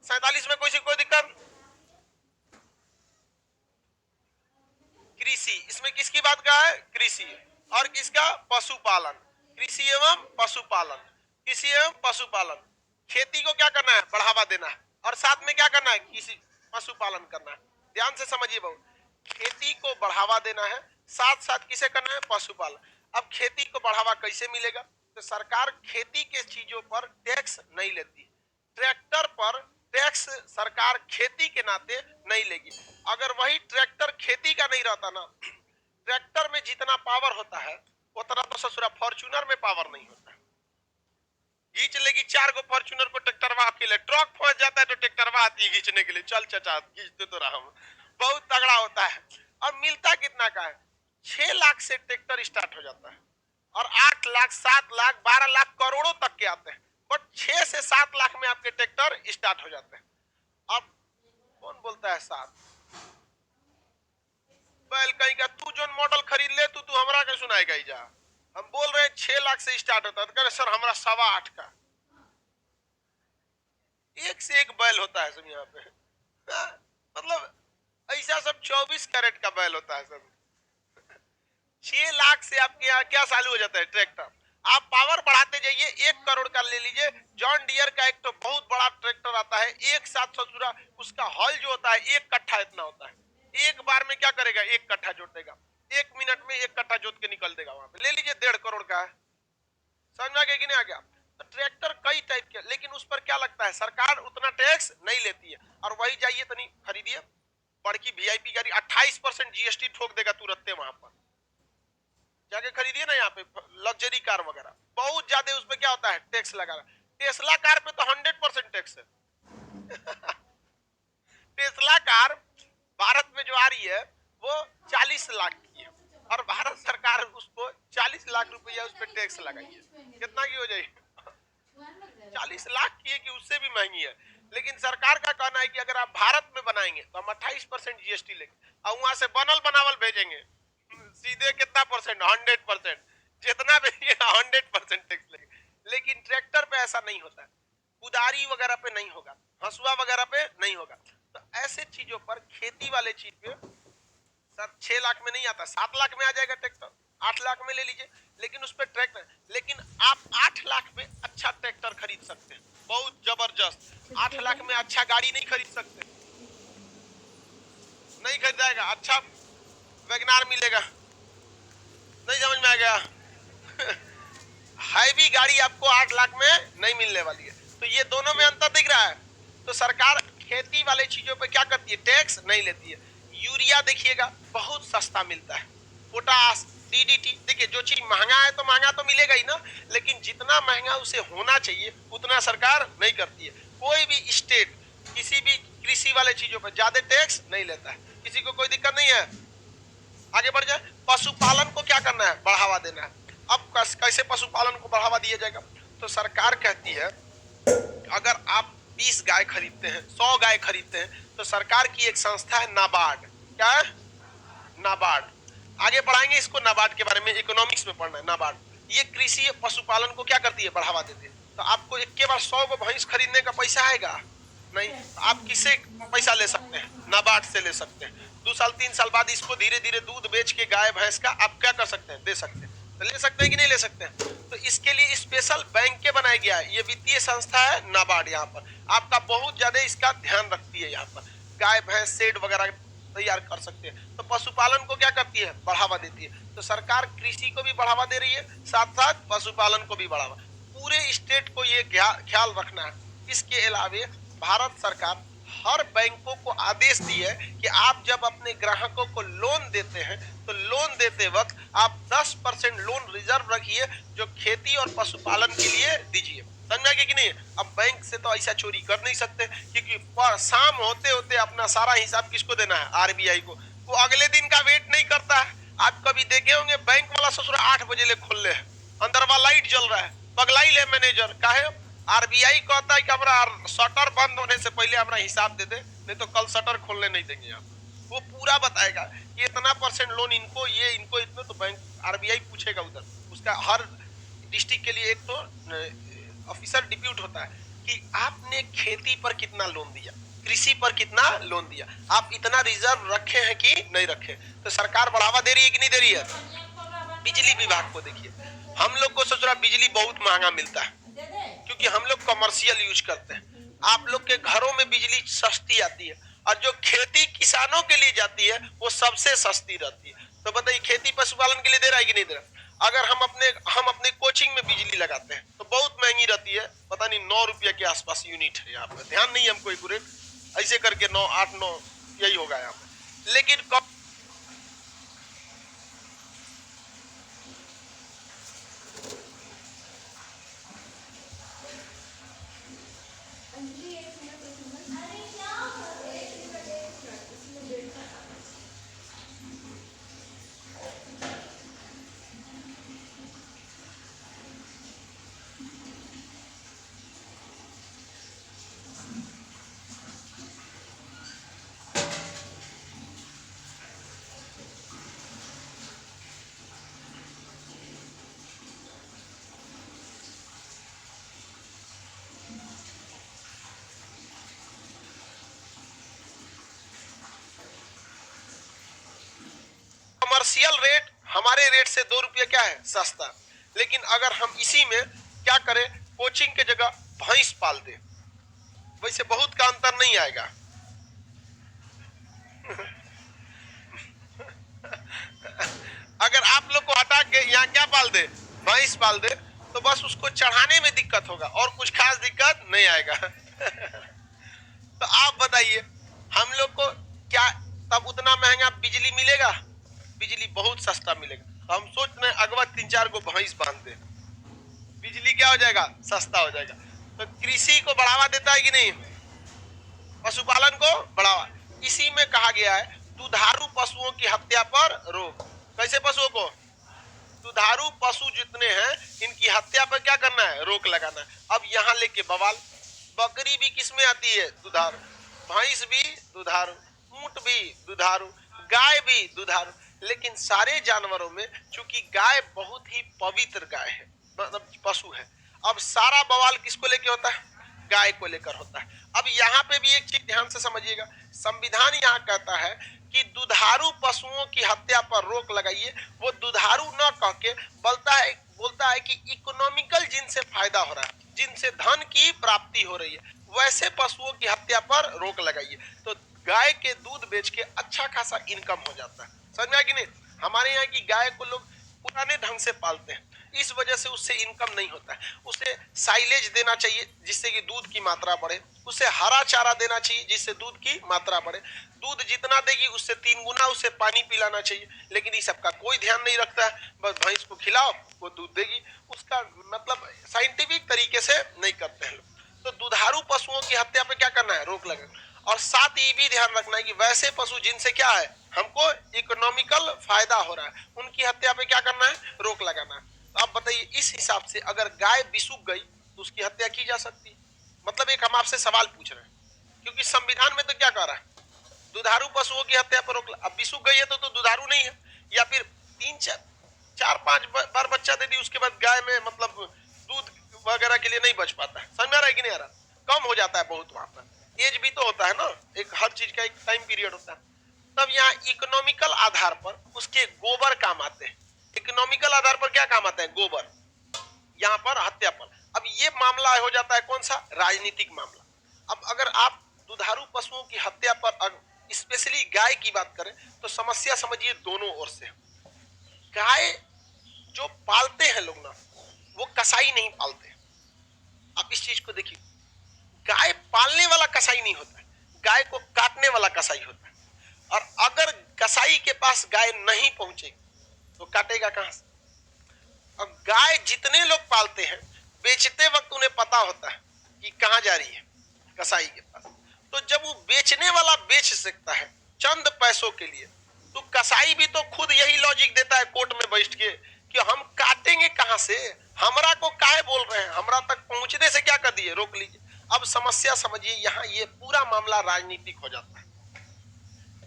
47 में कोई दिक्कत, कृषि, इसमें किसकी बात का है, कृषि, और किसका, पशुपालन, कृषि एवं पशुपालन, कृषि एवं पशुपालन, खेती को क्या करना है, बढ़ावा देना है, और साथ में क्या करना है, किसी पशुपालन करना है। ध्यान से समझिए बहु, खेती को बढ़ावा देना है, साथ साथ किसे करना है, पशुपालन। अब खेती को बढ़ावा कैसे मिलेगा, तो सरकार खेती के चीजों पर टैक्स नहीं लेती, ट्रैक्टर पर टैक्स सरकार खेती के नाते नहीं लेगी। अगर वही ट्रैक्टर खेती का नहीं रहता ना, ट्रैक्टर में जितना पावर होता है उतना तो ससुरा फॉर्च्यूनर में पावर नहीं होता है। घींच लेगी 4 गो फॉर्च्यूनर को ट्रैक्टरवा अकेले, ट्रक फंस जाता है तो ट्रैक्टरवा आती है घींचने के लिए, चल चचा घींचते तो रहा, बहुत तगड़ा होता है। और मिलता कितना का है, 6 लाख से ट्रैक्टर स्टार्ट हो जाता है, और 8 लाख 7 लाख 12 लाख करोड़ों तक के आते हैं, बट 6 से 7 लाख में आपके ट्रैक्टर स्टार्ट हो जाते हैं। अब कौन बोलता है 7 बैल कहीं का, तू जो मॉडल खरीद ले तू हमरा के सुनाएगा ही जा, हम बोल रहे हैं 6 लाख से स्टार्ट होता है, तो कह रहे सर हमारा 8.25 का, एक से एक बैल होता है सब यहाँ पे। मतलब ऐसा सब 24 कैरेट का बैल होता है सब। 6 लाख से आपके यहाँ क्या चालू हो जाता है, ट्रैक्टर, आप पावर बढ़ाते जाइए, 1 करोड़ का ले लीजिए, जॉन डियर का एक तो बहुत बड़ा ट्रैक्टर आता है, एक साथ ससुरा उसका हॉल जो होता है 1 कट्ठा इतना होता है, एक बार में क्या करेगा, 1 कट्ठा जोत देगा, 1 मिनट में 1 कट्ठा जोत के निकल देगा, वहां पे ले लीजिए 1.5 करोड़ का है, समझ में आ गया कि नहीं आ गया। तो ट्रैक्टर कई टाइप के, लेकिन उस पर क्या लगता है, सरकार उतना टैक्स नहीं लेती है, और वही जाइए तो नहीं खरीदिए बड़की वीआईपी गाड़ी 28% जीएसटी ठोक देगा तुरंत वहां पर जाके खरीदिए ना, यहाँ पे लग्जरी कार वगैरह बहुत ज्यादा, उसपे क्या होता है, टैक्स लगा रहा है। टेस्ला कार पे तो 100% टैक्स है। टेस्ला कार भारत में जो आ रही है वो 40 लाख की है, और भारत सरकार उसको 40 लाख रुपया उस पर टैक्स लगाई है, कितना की हो जाएगी, 40 लाख की है कि उससे भी महंगी है। लेकिन सरकार का कहना है कि अगर आप भारत में बनाएंगे तो हम 28% जीएसटी लेंगे, और वहां से बनल बनावल भेजेंगे सीधे कितना परसेंट, 100%। जितना बेचिएगा 100% टैक्स लगेगा, लेकिन ट्रैक्टर पे ऐसा नहीं होता है, कुदारी वगैरह पे नहीं होगा, हंसुआ वगैरह पे नहीं होगा। तो ऐसे चीजों पर, खेती वाले चीज पे सर 6 लाख में नहीं आता, 7 लाख में आ जाएगा ट्रैक्टर, 8 लाख में ले लीजिए, लेकिन उस पर ट्रैक्टर, लेकिन आप 8 लाख में अच्छा ट्रैक्टर खरीद सकते हैं, बहुत जबरदस्त। 8 लाख में अच्छा गाड़ी नहीं खरीद सकते, नहीं खरीदाएगा, अच्छा वैगनार मिलेगा, नहीं समझ में आ गया? हैवी गाड़ी आपको 8 लाख में नहीं मिलने वाली है। तो ये दोनों में अंतर दिख रहा है। तो सरकार खेती वाले चीजों पे क्या करती है, टैक्स नहीं लेती है। यूरिया देखिएगा बहुत सस्ता मिलता है, पोटास, डीडीटी, देखिए जो चीज महंगा है तो महंगा तो मिलेगा ही ना, लेकिन जितना महंगा उसे होना चाहिए उतना सरकार नहीं करती है। कोई भी स्टेट किसी भी कृषि वाले चीजों पर ज्यादा टैक्स नहीं लेता है, किसी को कोई दिक्कत नहीं है। आगे बढ़ जाए, पशुपालन को क्या करना है, बढ़ावा देना है। अब कैसे पशुपालन को बढ़ावा दिया जाएगा? तो सरकार कहती है अगर आप 20 गाय खरीदते हैं, 100 गाय खरीदते हैं, तो सरकार की एक संस्था है नाबार्ड, क्या है, नाबार्ड। आगे बढ़ाएंगे इसको, नाबार्ड के बारे में इकोनॉमिक्स में पढ़ना है। नाबार्ड ये कृषि पशुपालन को क्या करती है, बढ़ावा देती है। तो आपको एक के बार 100 को भैंस खरीदने का पैसा आएगा नहीं, तो आप किससे पैसा ले सकते हैं, नाबार्ड से ले सकते हैं। 2 साल 3 साल बाद इसको धीरे धीरे दूध बेच के गाय भैंस का आप क्या कर सकते हैं, दे सकते हैं। तो ले सकते हैं कि नहीं ले सकते हैं? तो इसके लिए स्पेशल बैंक के बनाया गया है, ये वित्तीय संस्था है नाबार्ड। यहाँ पर आपका बहुत ज्यादा इसका ध्यान रखती है, यहाँ पर गाय भैंस शेड वगैरह तैयार कर सकते हैं। तो पशुपालन को क्या करती है, बढ़ावा देती है। तो सरकार कृषि को भी बढ़ावा दे रही है, साथ साथ पशुपालन को भी बढ़ावा। पूरे स्टेट को ये ख्याल रखना है। इसके अलावे भारत सरकार हर बैंकों को आदेश दिए कि आप जब अपने ग्राहकों को लोन देते हैं तो लोन देते वक्त आप 10% लोन रिजर्व रखिए जो खेती और पशुपालन के लिए दीजिए। समझ में आ गया कि नहीं? अब बैंक से तो ऐसा चोरी कर नहीं सकते, क्योंकि शाम होते होते अपना सारा हिसाब किसको देना है, आरबीआई को। वो अगले दिन का वेट नहीं करता है। आप कभी देखे होंगे बैंक वाला ससुर 8 बजे ले खोल ले, अंदर वाला लाइट जल रहा है, पगलाई ले मैनेजर, काहे? आरबीआई कहता है कि हमारा शटर बंद होने से पहले हमारा हिसाब दे दे, नहीं तो कल शटर खोलने नहीं देंगे आप। वो पूरा बताएगा कि इतना % लोन इनको, ये इनको इतने, तो बैंक आरबीआई पूछेगा उधर। उसका हर डिस्ट्रिक्ट के लिए एक तो ऑफिसर डिप्यूट होता है कि आपने खेती पर कितना लोन दिया, कृषि पर कितना लोन दिया, आप इतना रिजर्व रखे हैं कि नहीं रखे। तो सरकार बढ़ावा दे रही है कि नहीं दे रही है? बिजली विभाग को देखिए, हम लोग को सोच रहा बिजली बहुत महंगा मिलता है क्योंकि हम लोग कमर्शियल यूज करते हैं। आप लोग के घरों में बिजली सस्ती आती है, और जो खेती किसानों के लिए जाती है वो सबसे सस्ती रहती है। तो बताइए खेती पशुपालन के लिए दे रहा है कि नहीं दे रहा? अगर हम अपने कोचिंग में बिजली लगाते हैं तो बहुत महंगी रहती है, पता नहीं 9 रुपये के आसपास यूनिट है। यहाँ पर ध्यान नहीं है हमको एक्यूरेट, ऐसे करके 9 8 9 यही होगा यहाँ पर। लेकिन कमर्शियल रेट हमारे रेट से 2 रुपये क्या है, सस्ता। लेकिन अगर हम इसी में क्या करें, कोचिंग के जगह भैंस पाल दे, वैसे बहुत का अंतर नहीं आएगा। अगर आप लोग को हटा के यहाँ क्या पाल दे, भैंस पाल दे, तो बस उसको चढ़ाने में दिक्कत होगा और कुछ खास दिक्कत नहीं आएगा। तो आप बताइए हम लोग को क्या तब उतना महंगा बिजली मिलेगा? बिजली बहुत सस्ता मिलेगा। हम सोच रहे हैं अगवा 3-4 को भैंस बांध दे, बिजली क्या हो जाएगा, सस्ता हो जाएगा। तो कृषि को बढ़ावा देता है कि नहीं, पशुपालन को बढ़ावा। इसी में कहा गया है दुधारू पशुओं की हत्या पर रोक। कैसे पशुओं को, दुधारू पशु जितने हैं इनकी हत्या पर क्या करना है, रोक लगाना है। अब यहाँ लेके बवाल, बकरी भी किस में आती है, दुधारू, भैंस भी दुधारू, ऊंट भी दुधारू, गाय भी दुधारू, लेकिन सारे जानवरों में चूंकि गाय बहुत ही पवित्र गाय है, मतलब पशु है, अब सारा बवाल किसको लेके होता है? गाय को लेकर होता है। अब यहाँ पे भी एक चीज ध्यान से समझिएगा, संविधान यहाँ कहता है कि दुधारू पशुओं की हत्या पर रोक लगाइए। वो दुधारू न कह के बोलता है कि इकोनॉमिकल जिनसे फायदा हो रहा है, जिनसे धन की प्राप्ति हो रही है, वैसे पशुओं की हत्या पर रोक लगाइए। तो गाय के दूध बेच के अच्छा खासा इनकम हो जाता है। समझ में आया कि नहीं? हमारे यहाँ की गाय को लोग पुराने ढंग से पालते हैं, इस वजह से उससे इनकम नहीं होता है। उसे साइलेज देना चाहिए जिससे कि दूध की मात्रा बढ़े, उसे हरा चारा देना चाहिए जिससे दूध की मात्रा बढ़े। दूध जितना देगी उससे 3 गुना उसे पानी पिलाना चाहिए, लेकिन इस सबका कोई ध्यान नहीं रखता है। बस भैंस को खिलाओ वो दूध देगी, उसका मतलब साइंटिफिक तरीके से नहीं करते हैं लोग। तो दुधारू पशुओं की हत्या पे क्या करना है? रोक लगा। और साथ ही भी ध्यान रखना है कि वैसे पशु जिनसे क्या है, हमको इकोनॉमिकल फायदा हो रहा है, उनकी हत्या पे क्या करना है? रोक लगाना है। तो आप बताइए, इस हिसाब से अगर गाय बिसुक गई तो उसकी हत्या की जा सकती है? मतलब एक हम आपसे सवाल पूछ रहे हैं, क्योंकि संविधान में तो क्या कह रहा है? दुधारू पशुओं की हत्या पर रोक। अब बिसुक गई है तो दुधारू नहीं है, या फिर 3 4 5 बार बच्चा दे दी उसके बाद गाय में मतलब दूध वगैरह के लिए नहीं बच पाता है। समझ में आ रहा है कि नहीं आ रहा? कम हो जाता है बहुत, वहां पर एज भी तो होता है ना, एक हर चीज का एक टाइम पीरियड होता है। तब यहाँ इकोनॉमिकल आधार पर उसके गोबर काम आते हैं। इकोनॉमिकल आधार पर क्या काम आता है? गोबर। यहाँ पर हत्या पर। अब ये मामला हो जाता है कौन सा? राजनीतिक मामला। अब अगर आप दुधारू पशुओं की हत्या पर स्पेशली गाय की बात करें तो समस्या समझिए दोनों ओर से। गाय जो पालते हैं लोग ना, वो कसाई नहीं पालते। आप इस चीज को देखिए, गाय पालने वाला कसाई नहीं होता है, गाय को काटने वाला कसाई होता है। और अगर कसाई के पास गाय नहीं पहुंचेगी तो काटेगा कहां से? अब गाय जितने लोग पालते हैं, बेचते वक्त उन्हें पता होता है कि कहां जा रही है, कसाई के पास। तो जब वो बेचने वाला बेच सकता है चंद पैसों के लिए, तो कसाई भी तो खुद यही लॉजिक देता है कोर्ट में बैठ के कि हम काटेंगे कहां से, हमरा को काहे बोल रहे हैं, हमरा तक पहुंचने से क्या कर दिए, रोक लीजिए। अब समस्या समझिए, यहाँ ये पूरा मामला राजनीतिक हो जाता है।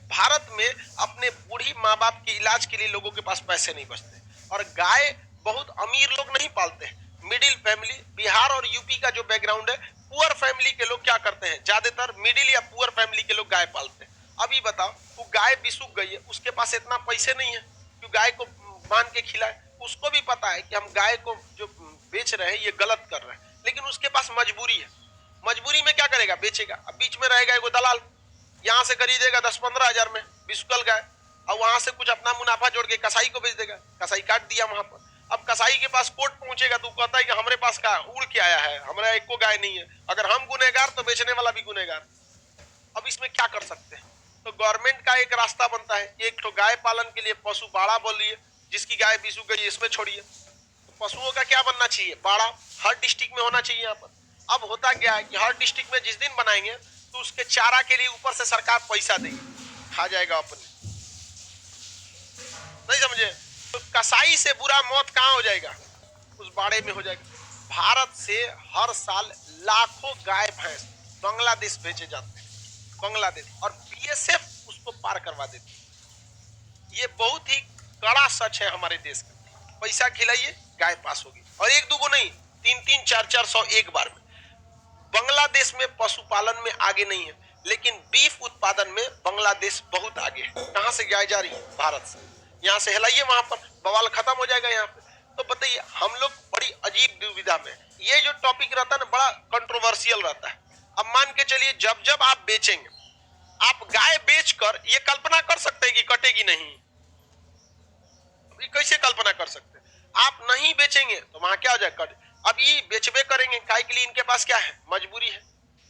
भारत में अपने बूढ़ी माँ बाप के इलाज के लिए लोगों के पास पैसे नहीं बचते, और गाय बहुत अमीर लोग नहीं पालते हैं, मिडिल फैमिली। बिहार और यूपी का जो बैकग्राउंड है, पुअर फैमिली के लोग क्या करते हैं, ज्यादातर मिडिल या पुअर फैमिली के लोग गाय पालते हैं। अभी बताओ, वो गाय बिसुक गई है, उसके पास इतना पैसे नहीं है कि गाय को बांध के खिलाए। उसको भी पता है कि हम गाय को जो बेच रहे हैं ये गलत कर रहे हैं, लेकिन उसके पास मजबूरी है। मजबूरी में क्या करेगा? बेचेगा। अब बीच में रहेगा एगो दलाल, यहाँ से खरीदेगा 10-15 हजार में बिसुकल गाय, और वहां से कुछ अपना मुनाफा जोड़ के कसाई को बेच देगा। कसाई काट दिया वहां पर। अब कसाई के पास कोर्ट पहुंचेगा तो कहता है कि हमारे पास का उड़ के आया है, हमारा एक को गाय नहीं है। अगर हम गुनेगार तो बेचने वाला भी गुनेगार। अब इसमें क्या कर सकते हैं? तो गवर्नमेंट का एक रास्ता बनता है, एक तो गाय पालन के लिए पशु बाड़ा बोलिए, जिसकी गाय बिसुक गई इसमें छोड़िए। तो पशुओं का क्या बनना चाहिए? बाड़ा हर डिस्ट्रिक्ट में होना चाहिए यहाँ पर। अब होता क्या है कि हर डिस्ट्रिक्ट में जिस दिन बनाएंगे तो उसके चारा के लिए ऊपर से सरकार पैसा देगी, खा जाएगा अपने। नहीं समझे? तो कसाई से बुरा मौत कहाँ हो जाएगा? उस बाड़े में हो जाएगा। भारत से हर साल लाखों गाय भैंस बांग्लादेश भेजे जाते हैं, बांग्लादेश, और बीएसएफ उसको पार करवा देती है। ये बहुत ही कड़ा सच है हमारे देश का। पैसा खिलाइए, गाय पास होगी, और 1-2 नहीं, 3-3, 4-4 सौ एक बार में। बांग्लादेश में पशुपालन में आगे नहीं है, लेकिन बीफ उत्पादन में बांग्लादेश बहुत आगे है। कहां से गाय जा रही है? भारत से। यहाँ से हिलाइए, वहां पर बवाल खत्म हो जाएगा यहाँ पे। तो बताइए, हम लोग बड़ी अजीब दुविधा में। ये जो टॉपिक रहता है ना, बड़ा कंट्रोवर्शियल रहता है। अब मान के चलिए, जब जब आप बेचेंगे, आप गाय बेचकर ये कल्पना कर सकते हैं कि कटेगी नहीं। कैसे कल्पना कर सकते हैं? आप नहीं बेचेंगे तो वहां क्या हो जाएगा? अब ये बेचबे करेंगे, काय के लिए? इनके पास क्या है? मजबूरी है।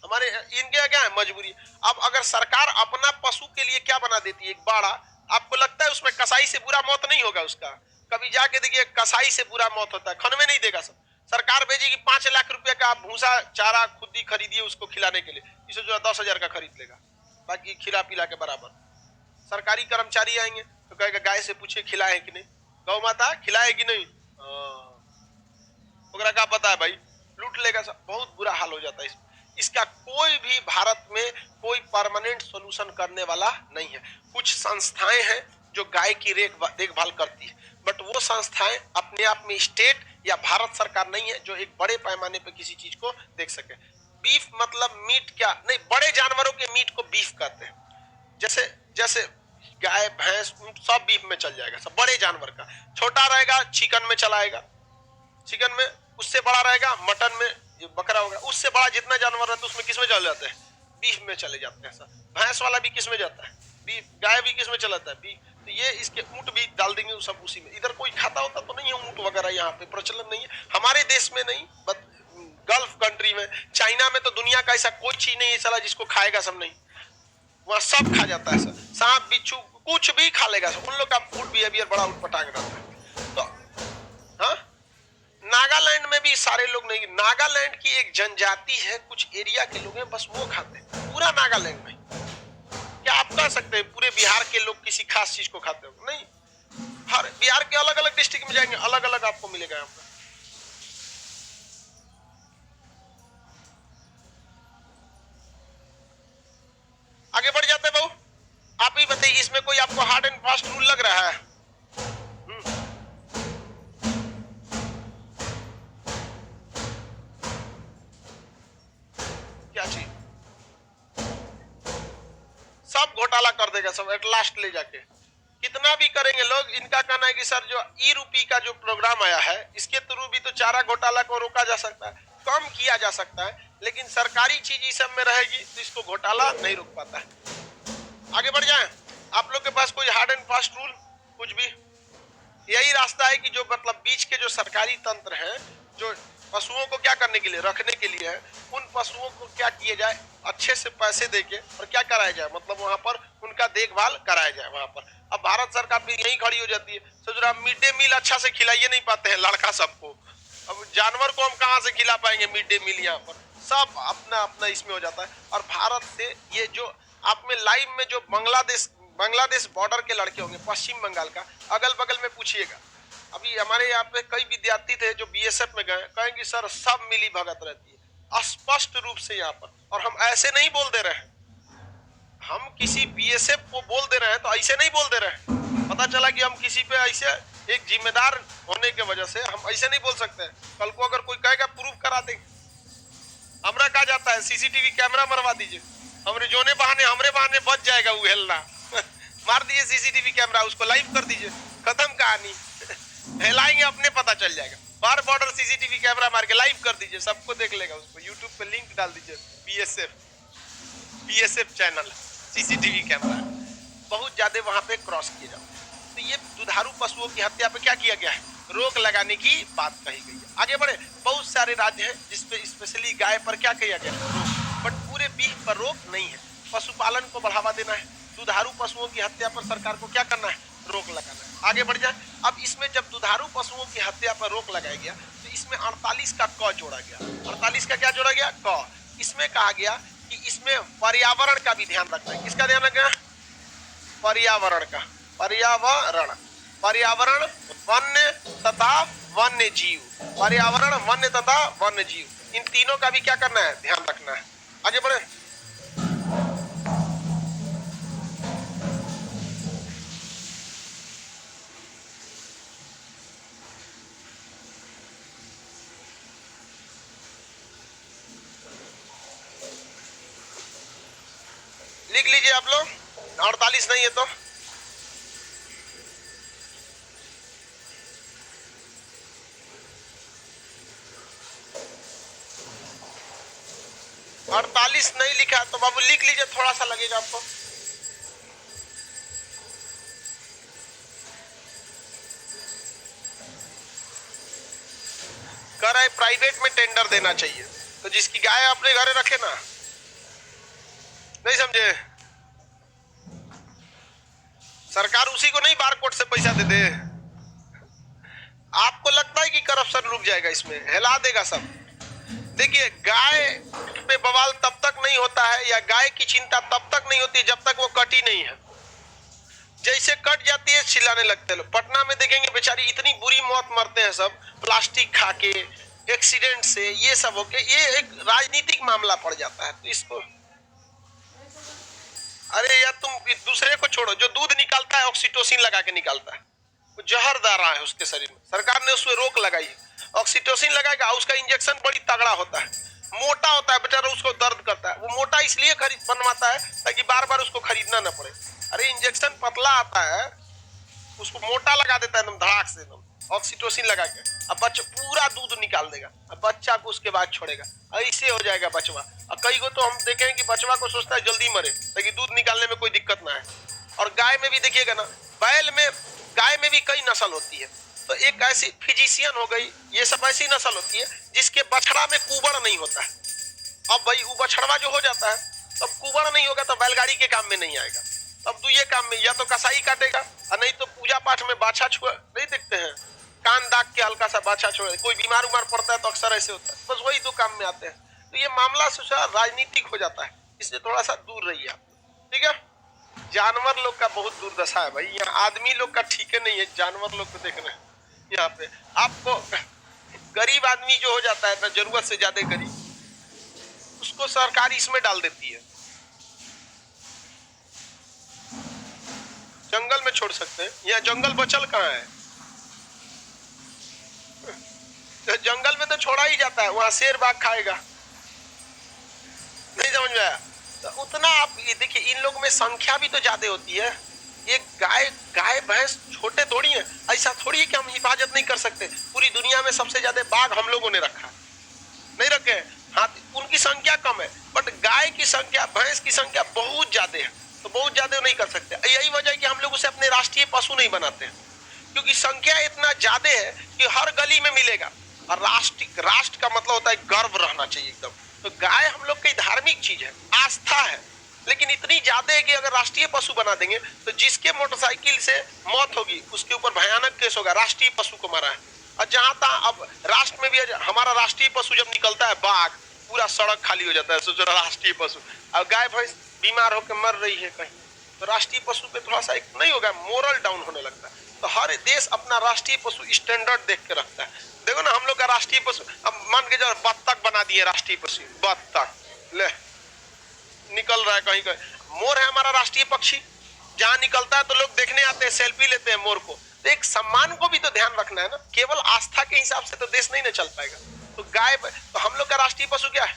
हमारे इनके क्या है? मजबूरी। अब अगर सरकार अपना पशु के लिए क्या बना देती है? एक बाड़ा। आपको लगता है उसमें कसाई से बुरा मौत नहीं होगा उसका? कभी जाके देखिए, कसाई से बुरा मौत होता है, खनवे नहीं देगा सब। सरकार भेजेगी 5 लाख रुपए का भूसा चारा खुद ही खरीदिए उसको खिलाने के लिए, इसे जो 10 हजार का खरीद लेगा, बाकी खिला पिला के बराबर। सरकारी कर्मचारी आएंगे तो कहेगा गाय से पूछिए खिलाए कि नहीं, गौ माता खिलाए कि नहीं, क्या पता है भाई, लूट लेगा सब। बहुत बुरा हाल हो जाता है। इसका कोई भी भारत में कोई परमानेंट सॉल्यूशन करने वाला नहीं है। कुछ संस्थाएं हैं जो गाय की देखभाल करती है, बट वो संस्थाएं अपने आप में स्टेट या भारत सरकार नहीं है जो एक बड़े पैमाने पे किसी चीज को देख सके। बीफ मतलब मीट क्या नहीं, बड़े जानवरों के मीट को बीफ कहते हैं। जैसे जैसे गाय भैंस सब बीफ में चल जाएगा, सब बड़े जानवर का। छोटा रहेगा चिकन में चलाएगा, चिकन में। उससे बड़ा रहेगा मटन में, ये बकरा होगा। उससे बड़ा जितना जानवर रहता है उसमें किस में चल जाते हैं, बीफ में चले जाते हैं सब। भैंस वाला भी किस में जाता है, बीफ। गाय भी किस में चला जाता है, बीफ। तो ये इसके ऊंट भी डाल देंगे सब उसी में। इधर कोई खाता होता तो नहीं है ऊंट वगैरह, यहाँ पे प्रचलन नहीं है हमारे देश में नहीं, बट गल्फ कंट्री में, चाइना में तो दुनिया का ऐसा कोई चीज नहीं है साला जिसको खाएगा सब नहीं, वहां सब खा जाता है सर। सांप बिच्छू कुछ भी खा लेगा सर। उन लोग का फूड बिहेवियर बड़ा उठपटांग रहता है। तो हाँ, नागालैंड में भी सारे लोग नहीं, नागालैंड की एक जनजाति है, कुछ एरिया के लोग हैं बस वो खाते हैं। पूरा नागालैंड में क्या आप कह सकते हैं पूरे बिहार के लोग किसी खास चीज को खाते हो? नहीं, हर बिहार के अलग अलग डिस्ट्रिक्ट में जाएंगे अलग अलग आपको मिलेगा यहाँ पर। आगे बढ़ जाते हैं बहू, आप ही बताइए इसमें कोई आपको हार्ड एंड फास्ट रूल लग रहा है? क्या चीज? सब घोटाला कर देगा सब एट लास्ट ले जाके। कितना भी करेंगे लोग, इनका कहना है कि सर जो ई-रूपी का जो प्रोग्राम आया है इसके थ्रू भी तो चारा घोटाला को रोका जा सकता है, कम किया जा सकता है, लेकिन सरकारी चीज इस सब में रहेगी तो इसको घोटाला नहीं रोक पाता है। आगे बढ़ जाएं, आप लोग के पास कोई हार्ड एंड फास्ट रूल कुछ भी? यही रास्ता है कि जो मतलब बीच के जो सरकारी तंत्र हैं जो पशुओं को क्या करने के लिए, रखने के लिए है, उन पशुओं को क्या किया जाए, अच्छे से पैसे देके और क्या कराया जाए, मतलब वहां पर उनका देखभाल कराया जाए वहां पर। अब भारत सरकार भी यही खड़ी हो जाती है, सोच रहा मिड डे मील अच्छा से खिलाइए नहीं पाते हैं लड़का सबको, अब जानवर को हम कहाँ से खिला पाएंगे मिड डे मील? यहाँ पर सब अपना अपना इसमें हो जाता है। और भारत से ये जो आप में लाइव में जो बांग्लादेश बॉर्डर के लड़के होंगे, पश्चिम बंगाल का, अगल बगल में पूछिएगा। अभी हमारे यहाँ पे कई विद्यार्थी थे जो बीएसएफ में गए, कहेंगे सर सब मिली भगत रहती है स्पष्ट रूप से यहाँ पर। और हम ऐसे नहीं बोल दे रहे हैं, हम किसी बीएसएफ को बोल दे रहे हैं तो ऐसे नहीं बोल दे रहे हैं। पता चला कि हम किसी पे ऐसे एक जिम्मेदार होने के वजह से हम ऐसे नहीं बोल सकते हैं। कल को अगर कोई कहेगा प्रूफ करा देंगे। हमरा कहा जाता है सीसीटीवी कैमरा मरवा दीजिए, हमरे जोने बहाने हमरे बहाने बच जाएगा वो हेलना मार दीजिए सीसीटीवी कैमरा, उसको लाइव कर दीजिए, खत्म कहानी हेलाएंगे अपने पता चल जाएगा। बार बॉर्डर सीसीटीवी कैमरा मार के लाइव कर दीजिए, सबको देख लेगा उसको। यूट्यूब पे लिंक डाल दीजिए, बीएसएफ चैनल सीसीटीवी कैमरा, बहुत ज्यादा वहां पे क्रॉस किए जाते हैं। तो ये दुधारू पशुओं की हत्या पे क्या किया गया है, रोक लगाने की बात कही गई है। आगे बढ़े, बहुत सारे राज्य हैं जिसपे स्पेशली गाय पर क्या किया गया है, रोक, बट पूरे बीफ पर रोक नहीं है। पशुपालन को बढ़ावा देना है, दुधारू पशुओं की हत्या पर सरकार को क्या करना है, रोक लगाना है। आगे बढ़ जाए, अब इसमें जब दुधारू पशुओं की हत्या पर रोक लगाया गया तो इसमें 48 का क जोड़ा गया। 48 का क्या जोड़ा गया, क। इसमें कहा गया कि इसमें पर्यावरण का भी ध्यान रखना है। किसका ध्यान रखना है, पर्यावरण का। पर्यावरण वन्य तथा वन्य जीव, पर्यावरण वन्य तथा वन्य जीव, इन तीनों का भी क्या करना है, ध्यान रखना है। आगे बढ़े, लिख लीजिए आप लोग, 48 नहीं है तो 48 नहीं लिखा तो बाबू लिख लीजिए, थोड़ा सा लगेगा आपको। कह रहा है प्राइवेट में टेंडर देना चाहिए, तो जिसकी गाय अपने घरे रखे ना, नहीं समझे, सरकार उसी को नहीं बारकोड से पैसा दे दे। आपको लगता है कि करप्शन रुक जाएगा इसमें, हिला देगा सब। देखिए गाय पे बवाल तब तक नहीं होता है या गाय की चिंता तब तक नहीं होती जब तक वो कटी नहीं है। जैसे कट जाती है चिल्लाने लगते हैं लोग। पटना में देखेंगे बेचारी इतनी बुरी मौत मरते हैं सब, प्लास्टिक खा के, एक्सीडेंट से, ये सब होके, ये एक राजनीतिक मामला पड़ जाता है। तो इसको अरे यार तुम दूसरे को छोड़ो, जो दूध निकालता है ऑक्सीटोसिन लगा के निकालता है, वो जहर दे रहा है उसके शरीर में। सरकार ने उसमें रोक लगाई है, ऑक्सीटोसिन लगाएगा, उसका इंजेक्शन बड़ी तगड़ा होता है, मोटा होता है बेचारा, उसको दर्द करता है। वो मोटा इसलिए खरीद बनवाता है ताकि बार बार उसको खरीदना ना पड़े। अरे इंजेक्शन पतला आता है, उसको मोटा लगा देता है एकदम धड़ाक से, एकदम ऑक्सीटोसिन लगा के, अब बच्चा पूरा दूध निकाल देगा, अब बच्चा को उसके बाद छोड़ेगा, ऐसे हो जाएगा बचवा। और कई को तो हम देखे हैं कि बचवा को सोचता है जल्दी मरे ताकि दूध निकालने में कोई दिक्कत ना है। और गाय में भी देखिएगा ना, बैल में, गाय में भी कई नस्ल होती है, तो एक ऐसी फिजिशियन हो गई, ये सब ऐसी नस्ल होती है जिसके बछड़ा में कुबड़ नहीं होता है। अब भाई वो बछड़वा जो हो जाता है, तब कुबड़ नहीं होगा तो बैलगाड़ी के काम में नहीं आएगा। तब तो ये काम में या तो कसाई काटेगा, और नहीं तो पूजा पाठ में बाछा छुआ, नहीं देखते हैं कान दाग के हल्का सा बाछा छोड़े, कोई बीमार उमार पड़ता है तो अक्सर ऐसे होता है, बस वही दो काम में आते हैं। तो ये मामला राजनीतिक हो जाता है, इससे थोड़ा सा दूर रहिए आप, ठीक है। जानवर लोग का बहुत दुर्दशा है भाई, यहाँ आदमी लोग का ठीक है नहीं है, जानवर लोग को देखना है। यहाँ पे आपको गरीब आदमी जो हो जाता है ना, जरूरत से ज्यादा गरीब, उसको सरकार इसमें डाल देती है, जंगल में छोड़ सकते हैं। यहाँ जंगल बचल कहाँ है, तो जंगल में तो छोड़ा ही जाता है, वहां शेर बाघ खाएगा, नहीं समझ में आया। तो उतना आप ये देखिए, इन लोगों में संख्या भी तो ज्यादा होती है। ये गाय भैंस छोटे थोड़ी है, ऐसा थोड़ी है कि हम हिफाजत नहीं कर सकते। पूरी दुनिया में सबसे ज्यादा बाघ हम लोगों ने रखा, नहीं रखे हाथी, उनकी संख्या कम है, बट गाय की संख्या, भैंस की संख्या बहुत ज्यादा है, तो बहुत ज्यादा नहीं कर सकते। यही वजह है कि हम लोग उसे अपने राष्ट्रीय पशु नहीं बनाते हैं, क्योंकि संख्या इतना ज्यादा है कि हर गली में मिलेगा। और राष्ट्र का मतलब होता है गर्व रहना चाहिए एकदम। तो गाय हम लोग की धार्मिक चीज है, आस्था है, लेकिन इतनी ज्यादा है कि अगर राष्ट्रीय पशु बना देंगे तो जिसके मोटरसाइकिल से मौत होगी उसके ऊपर भयानक केस होगा, राष्ट्रीय पशु को मारा है। और जहां तक अब राष्ट्र में भी हमारा राष्ट्रीय पशु जब निकलता है बाघ, पूरा सड़क खाली हो जाता है, सोचो राष्ट्रीय पशु। अब गाय भैंस बीमार होकर मर रही है कहीं, तो राष्ट्रीय पशु पे थोड़ा सा एक नहीं होगा, मोरल डाउन होने लगता है। तो हर देश अपना राष्ट्रीय पशु स्टैंडर्ड देख के रखता है। देखो ना हम लोग का राष्ट्रीय पशु, अब मान के जाओ बत्तख बना दिए राष्ट्रीय पशु, बत्तख ले निकल रहा है कहीं कहीं। मोर है हमारा राष्ट्रीय पक्षी, जहां निकलता है तो लोग देखने आते हैं, सेल्फी लेते हैं मोर को। तो एक सम्मान को भी तो ध्यान रखना है ना, केवल आस्था के हिसाब से तो देश नहीं ना चल पाएगा। तो गाय, तो हम लोग का राष्ट्रीय पशु क्या है,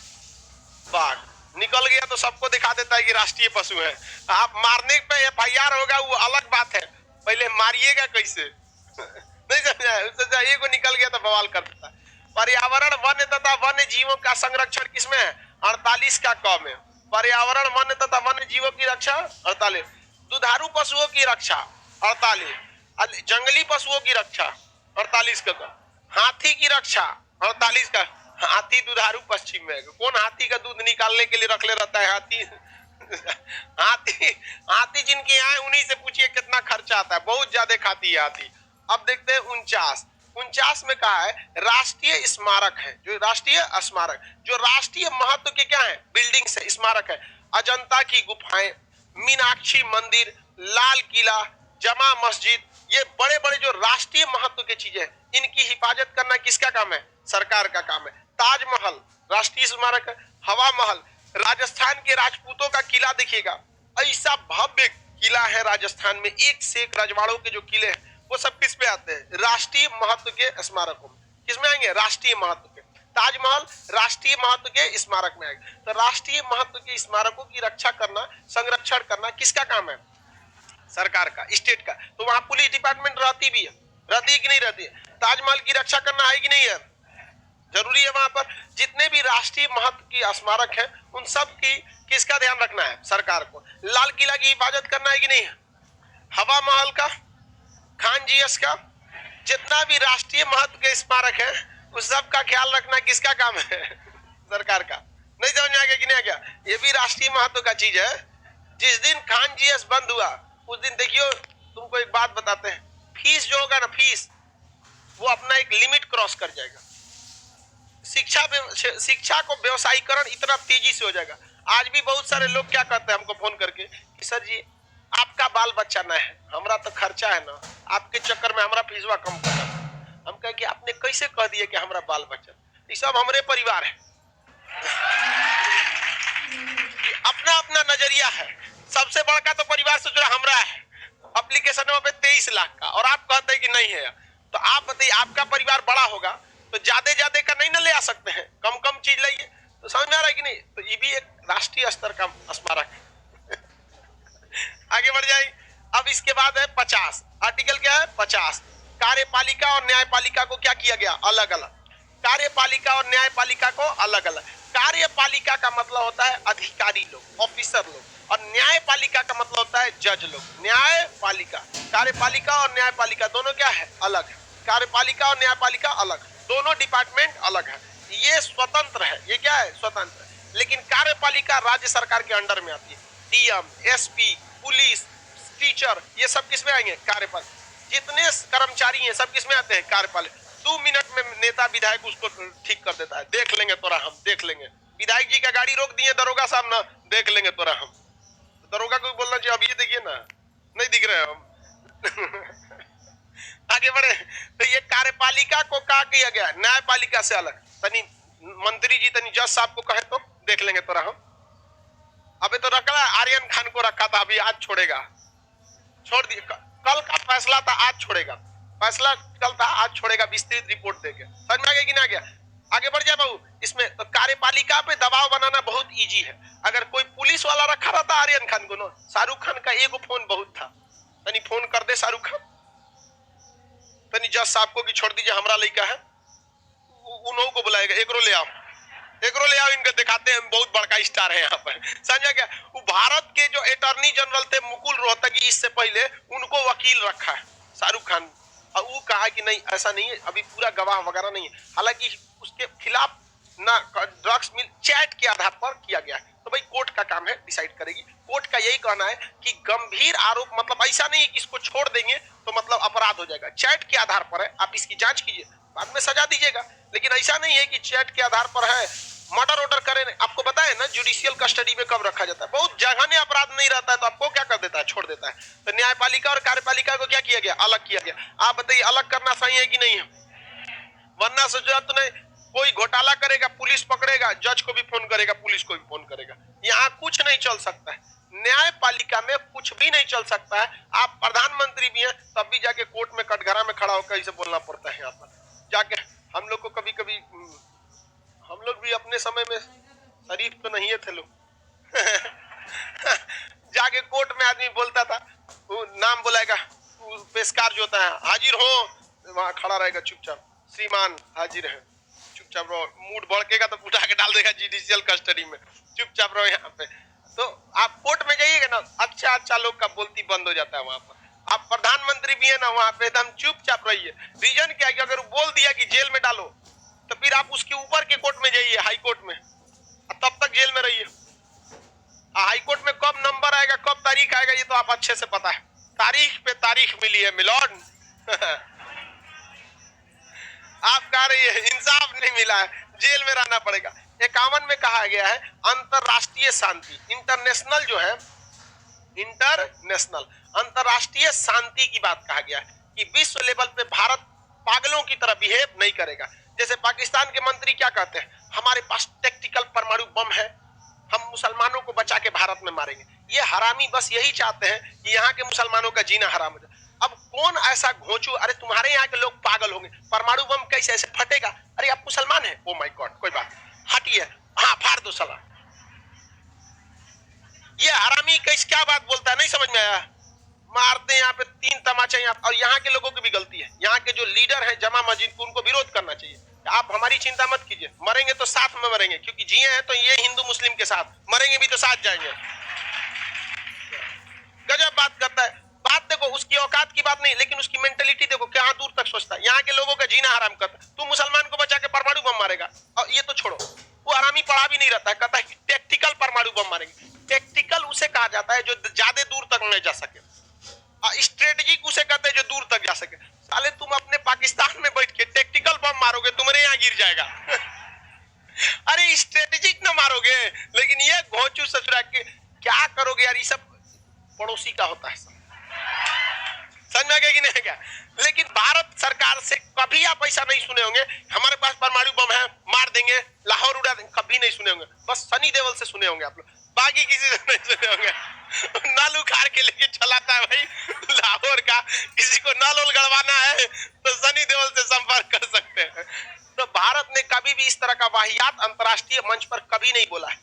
बाघ। निकल गया तो सबको दिखा देता है कि राष्ट्रीय पशु है। आप मारने पे FIR होगा वो अलग बात है, पहले मारिएगा कैसे नहीं समझा, एक निकल गया तो बवाल कर देता। पर्यावरण वन तथा वन्य जीवों का संरक्षण किसमें है, 48 का क में। पर्यावरण वन तथा वन्य जीवों की रक्षा 48, दुधारू पशुओं की रक्षा 48, जंगली पशुओं की रक्षा 48 का, हाथी की रक्षा 48 का। हाथी दुधारू पश्चिम में, कौन हाथी का दूध निकालने के लिए रख ले रहता है हाथी हाथी जिनके यहाँ है उन्हीं से पूछिए कितना खर्चा आता है, बहुत ज्यादा खाती है हाथी। अब देखते हैं 49 में कहा है राष्ट्रीय स्मारक है, जो राष्ट्रीय स्मारक, जो राष्ट्रीय महत्व के क्या है, बिल्डिंग से स्मारक है। अजंता की गुफाएं, मीनाक्षी मंदिर, लाल किला, जमा मस्जिद, ये बड़े बड़े जो राष्ट्रीय महत्व की चीजें, इनकी हिफाजत करना किसका काम है, सरकार का काम है। ताजमहल राष्ट्रीय स्मारक है। हवा महल, राजस्थान के राजपूतों का किला देखिएगा, ऐसा भव्य किला है राजस्थान में, एक से एक रजवाड़ों के जो किले हैं वो सब किस पे आते हैं, राष्ट्रीय महत्व के स्मारकों में। किसमें आएंगे, राष्ट्रीय महत्व के। ताजमहल राष्ट्रीय महत्व के स्मारक में आएगा। तो राष्ट्रीय महत्व के स्मारकों की रक्षा करना, संरक्षण करना किसका काम है, सरकार का, स्टेट का। तो वहां पुलिस डिपार्टमेंट रहती भी है, रहती है कि नहीं रहती है। ताजमहल की रक्षा करना है कि नहीं है, जरूरी है। वहां पर जितने भी राष्ट्रीय महत्व की स्मारक है उन सब की किसका ध्यान रखना है, सरकार को। लाल किला की हिफाजत करना है कि नहीं है, हवा महल का, खान जीएस का, जितना भी राष्ट्रीय महत्व के स्मारक है उस सब का ख्याल रखना किसका काम है, सरकार का। नहीं समझ में आ गया कि नहीं आ गया, ये भी राष्ट्रीय महत्व का चीज है। जिस दिन खान जीएस बंद हुआ उस दिन देखियो, तुमको एक बात बताते हैं, फीस जो होगा ना, फीस वो अपना एक लिमिट क्रॉस कर जाएगा। शिक्षा को व्यवसायीकरण इतना तेजी से हो जाएगा। आज भी बहुत सारे लोग क्या कहते हैं हमको फोन करके कि सर जी आपका बाल बच्चा ना है, हमारा तो खर्चा है ना, आपके चक्कर में हमारा फीसवा कम करना। हम कहे कि आपने कैसे कह दिए कि हमारा बाल बच्चा, ये सब हमारे परिवार है। अपना अपना नजरिया है, सबसे बड़का तो परिवार से जुड़ा हमरा है, एप्लीकेशन पे 23 लाख का, और आप कहते हैं कि नहीं है। तो आप बताइए, आपका परिवार बड़ा होगा तो ज्यादा का नहीं ना ले आ सकते हैं, कम कम चीज लाइए। तो समझ में आ रहा है कि नहीं? तो ये भी एक राष्ट्रीय स्तर का स्मारक है। आगे बढ़ जाए। अब इसके बाद है 50, आर्टिकल क्या है 50, कार्यपालिका और न्यायपालिका को क्या किया गया? अलग अलग। कार्यपालिका और न्यायपालिका को अलग अलग। कार्यपालिका का मतलब होता है अधिकारी लोग, ऑफिसर लोग, और न्यायपालिका का मतलब होता है जज लोग। न्यायपालिका, कार्यपालिका और न्यायपालिका दोनों क्या है? अलग है। कार्यपालिका और न्यायपालिका अलग, दोनों डिपार्टमेंट अलग है, ये स्वतंत्र है। ये क्या है? स्वतंत्र है। लेकिन कार्यपालिका राज्य सरकार के अंडर में आती है। डीएम, एसपी, पुलिस, टीचर, ये सब किसमें आएंगे? कार्यपालिका। जितने कर्मचारी हैं सब किसमें आते हैं? कार्यपालिका। 2 मिनट में नेता विधायक उसको ठीक कर देता है, देख लेंगे तोरा हम, देख लेंगे। विधायक जी का गाड़ी रोक दिए दरोगा साहब ना, देख लेंगे तोरा हम। दरोगा को बोलना चाहिए, अब ये देखिए ना, नहीं दिख रहे हम। आगे बढ़े। तो ये कार्यपालिका को कहा किया गया न्यायपालिका से अलग। तनी मंत्री जी तनी जज साहब को कहे तो देख लेंगे तोरा हम। अबे तो रखा आर्यन खान को रखा था, अभी आज छोड़ेगा, छोड़ दिए। कल का फैसला था, आज छोड़ेगा। फैसला कल था, आज छोड़ेगा, विस्तृत रिपोर्ट देके। समझ में आ गया कि ना गया? आगे बढ़ जाए बाबू। इसमें तो कार्यपालिका पे दबाव बनाना बहुत इजी है। अगर कोई पुलिस वाला रखा रहता आर्यन खान को ना, शाहरुख खान का एगो फोन बहुत था, तनी फोन कर दे शाहरुख खान, तनी जज साहब को कि छोड़ दीजिए हमारा लड़का है, उन्हों को बुलाएगा, एकरो ले आओ, एकरो ले आओ, इनके दिखाते हैं बहुत बड़का स्टार है यहाँ पर। समझा क्या? वो भारत के जो अटॉर्नी जनरल थे मुकुल रोहतगी, इससे पहले उनको वकील रखा है शाहरुख खान। और वो कहा कि नहीं ऐसा नहीं है, अभी पूरा गवाह वगैरह नहीं है। हालांकि उसके खिलाफ ना ड्रग्स मिल चैट के आधार पर किया गया है। तो भाई कोर्ट का काम है, डिसाइड करेगी। कोर्ट का यही कहना है कि गंभीर आरोप, मतलब ऐसा नहीं है कि इसको छोड़ देंगे तो मतलब अपराध हो जाएगा। चैट के आधार पर है, आप इसकी जांच कीजिए, बाद में सजा दीजिएगा। लेकिन ऐसा नहीं है कि चैट के आधार पर है, मर्डर ऑर्डर करे। आपको पता है ना जुडिशियल कस्टडी में कब रखा जाता है? बहुत जघन्य अपराध नहीं रहता है तो आपको क्या कर देता है? छोड़ देता है। तो न्यायपालिका और कार्यपालिका को क्या किया गया? अलग किया गया। आप बताइए अलग करना सही है कि नहीं है? वरना सोचा तो नहीं, कोई घोटाला करेगा पुलिस पकड़ेगा, जज को भी फोन करेगा, पुलिस को भी फोन करेगा। यहाँ कुछ नहीं चल सकता है, न्यायपालिका में कुछ भी नहीं चल सकता है। आप प्रधानमंत्री भी हैं तब भी जाके कोर्ट में कटघरा में खड़ा होकर इसे बोलना पड़ता है। यहाँ पर जाके हम लोग को कभी कभी, हम लोग भी अपने समय में शरीफ तो नहीं थे लोग। जाके कोर्ट में आदमी बोलता था, वो नाम बुलाएगा, पेशकार जो होता है, हाजिर हो, वहां खड़ा रहेगा चुपचाप, श्रीमान हाजिर है, चुपचाप रहो। मूड भड़केगा तो उठा के डाल देगा जुडिशियल कस्टडी में, चुपचाप रहो यहाँ पे। तो आप कोर्ट में जाइएगा ना, अच्छा अच्छा लोग का बोलती बंद हो जाता है वहां पर। आप प्रधानमंत्री भी है ना, वहां पे एकदम चुपचाप रहिए। रीजन क्या है कि अगर बोल दिया कि जेल में डालो तो फिर आप उसके ऊपर के कोर्ट में जाइए, हाई कोर्ट में, तब तक जेल में रहिए। हाई कोर्ट में कब नंबर आएगा, कब तारीख आएगा, ये तो आप अच्छे से पता है। तारीख पे तारीख मिली है मिलॉर्ड। आप कह रही है इंसाफ नहीं मिला है, जेल में रहना पड़ेगा। 51 में कहा गया है अंतरराष्ट्रीय शांति, इंटरनेशनल जो है, इंटरनेशनल अंतरराष्ट्रीय शांति की बात कहा गया है कि विश्व लेवल पे भारत पागलों की तरह बिहेव नहीं करेगा। जैसे पाकिस्तान के मंत्री क्या कहते हैं, हमारे पास टैक्टिकल परमाणु बम है, हम मुसलमानों को बचा के भारत में मारेंगे। ये हरामी बस यही चाहते हैं कि यहाँ के मुसलमानों का जीना हराम हो जाए। अब कौन ऐसा घोंचू, अरे तुम्हारे यहाँ के लोग पागल होंगे, परमाणु बम कैसे ऐसे फटेगा? अरे आप मुसलमान हैं, ओ माय गॉड, कोई बात हटिए, हाँ फाड़ दो सला। ये हरामी कैसे क्या बात बोलता है, नहीं समझ में आया? मारते हैं यहाँ पे 3 तमाचा यहाँ। और यहाँ के लोगों की भी गलती है, यहाँ के जो लीडर है जमा मस्जिद को, उनको विरोध करना चाहिए। आप हमारी चिंता मत कीजिए, मरेंगे तो साथ में मरेंगे, क्योंकि जिए हैं तो ये हिंदू मुस्लिम के साथ, मरेंगे भी तो साथ जाएंगे। गजब बात करता है। बात देखो, उसकी औकात की बात नहीं, लेकिन उसकी मेंटेलिटी देखो, कहां दूर तक सोचता है। यहाँ के लोगों का जीना हराम करता है। तू मुसलमान को बचा के परमाणु बम मारेगा, और ये तो छोड़ो, वो हरामी पढ़ा भी नहीं रहता है, कहता है कि टैक्टिकल परमाणु बम मारेंगे। टैक्टिकल उसे कहा जाता है जो ज्यादा दूर तक नहीं जा सके, स्ट्रेटेजिक उसे कहते हैं जो दूर तक जा सके। साले तुम अपने पाकिस्तान में बैठ के टैक्टिकल बम मारोगे, तुम्हारे यहाँ गिर जाएगा। अरे स्ट्रेटेजिक ना मारोगे, लेकिन ये घोंचू ससुरा के क्या करोगे यार? ये सब पड़ोसी का होता है, समझ में गया कि नहीं क्या? लेकिन भारत सरकार से कभी आप ऐसा नहीं सुने होंगे, हमारे पास परमाणु बम है, मार देंगे, लाहौर उड़ा देंगे, कभी नहीं सुने होंगे। बस सनी देओल से सुने होंगे आप लोग। बाकी किसी से नहीं सुने होंगे। नल उखाड़ के लेके चलाता है भाई लाहौर का। किसी को नल उल गड़वाना है तो सनी देओल से संपर्क कर सकते हैं। तो भारत ने कभी भी इस तरह का वाहियात अंतर्राष्ट्रीय मंच पर कभी नहीं बोला है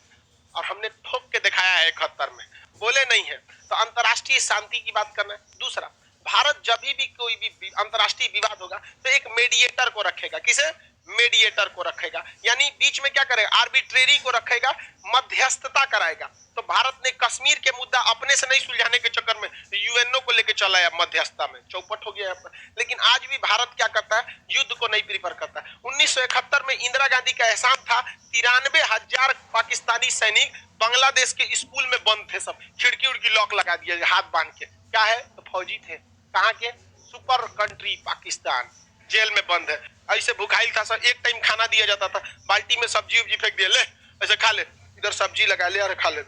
और हमने ठोक के दिखाया है 71 में, बोले नहीं है। तो अंतर्राष्ट्रीय शांति की बात करना है। दूसरा, भारत जब भी कोई भी अंतर्राष्ट्रीय विवाद होगा तो एक मीडिएटर को रखेगा। किसे? मीडिएटर को रखेगा, यानी बीच में क्या करेगा? आर्बिट्रेरी को रखेगा, मध्यस्थता कराएगा। तो भारत ने कश्मीर के मुद्दा अपने से नहीं सुलझाने के चक्कर में यूएनओ को लेकर चला है मध्यस्थता में, चौपट हो गया है। लेकिन आज भी भारत क्या करता है? युद्ध को नहीं प्रीफर करता है। 1971 में इंदिरा गांधी का एहसान था, 93,000 पाकिस्तानी सैनिक बांग्लादेश के स्कूल में बंद थे, सब खिड़की उड़की लॉक लगा दिया हाथ बांध के। क्या है? तो फौजी थे। कहाँ के? सुपर कंट्री पाकिस्तान, जेल में बंद है। ऐसे भुखाइल था सर, एक टाइम खाना दिया जाता था, बाल्टी में सब्जी उब्जी फेंक दिया, ले ऐसे खा ले, इधर सब्जी लगा ले और खा ले।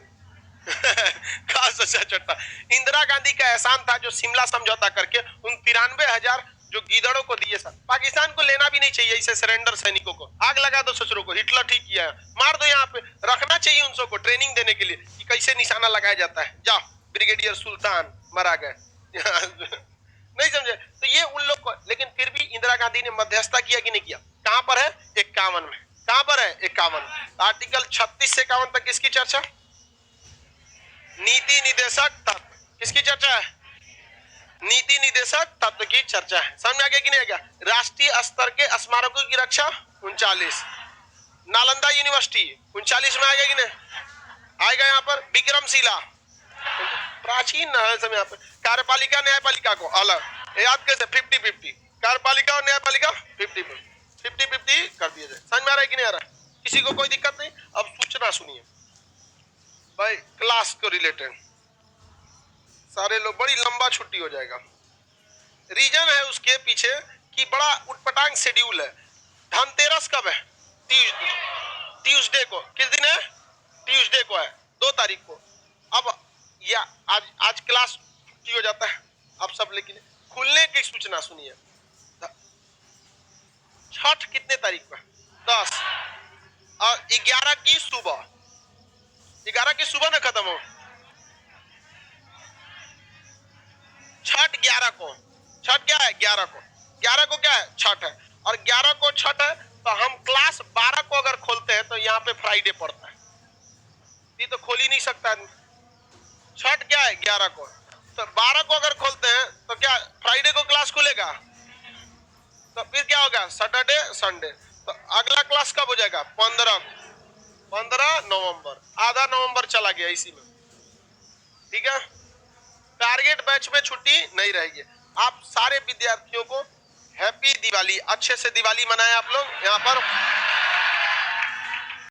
चट्टा। इंदिरा गांधी का एहसान था जो शिमला समझौता करके उन 93,000 जो गीदड़ों को दिए सर। पाकिस्तान को लेना भी नहीं चाहिए इसे, सरेंडर सैनिकों को आग लगा दो ससुरों को, हिटलर ठीक किया है, मार दो यहाँ पे, रखना चाहिए उन सबको ट्रेनिंग देने के लिए कि कैसे निशाना लगाया जाता है। जाओ ब्रिगेडियर सुल्तान मरा गए। नहीं समझे? तो ये उन लोग को, लेकिन फिर भी इंदिरा गांधी ने मध्यस्थता किया कि नहीं किया? कहां पर है? 51 में। कहां पर है? 51। आर्टिकल 36 से 51 तक किसकी चर्चा? नीति निदेशक तत्व। किसकी चर्चा है? नीति निदेशक तत्व की चर्चा है। समझ में आ गया कि नहीं आ गया? राष्ट्रीय स्तर के स्मारकों की रक्षा 39। नालंदा यूनिवर्सिटी 39 में आएगा कि नहीं आएगा? यहाँ पर विक्रमशिला प्राचीन समय, यहाँ पे कार्यपालिका न्यायपालिका को अलग याद कैसे? 50-50 कार्यपालिका और न्यायपालिका 50-50 कर दिया जाए। समझ में आ रहा है कि नहीं आ रहा है? किसी को कोई दिक्कत नहीं? अब सूचना सुनिए भाई, क्लास को रिलेटेड सारे लोग, बड़ी लंबा छुट्टी हो जाएगा। रीजन है उसके पीछे कि बड़ा उटपटांग शेड्यूल है। धनतेरस कब है? ट्यूसडे को। किस दिन है? ट्यूसडे को है, 2 तारीख को। अब या आज क्लास छुट्टी हो जाता है अब सब, लेकिन खुलने की सूचना सुनिए। छठ कितने तारीख पर? 10 और 11 की सुबह, 11 की सुबह ना खत्म हो। छठ 11 को। छठ क्या है? 11 को। 11 को क्या है? छठ है। और 11 को छठ है तो हम क्लास 12 को अगर खोलते हैं तो यहाँ पे फ्राइडे पड़ता है, ये तो खोल ही नहीं सकता आदमी। छठ क्या है? 11 को। तो 12 को अगर खोलते हैं तो क्या फ्राइडे को क्लास खुलेगा? तो फिर क्या होगा? Saturday Sunday. तो अगला क्लास कब हो जाएगा? 15 नवंबर। आधा नवंबर चला गया इसी में। ठीक है, टारगेट बैच में छुट्टी नहीं रहेगी। आप सारे विद्यार्थियों को हैप्पी दिवाली, अच्छे से दिवाली मनाएं आप लोग। यहाँ पर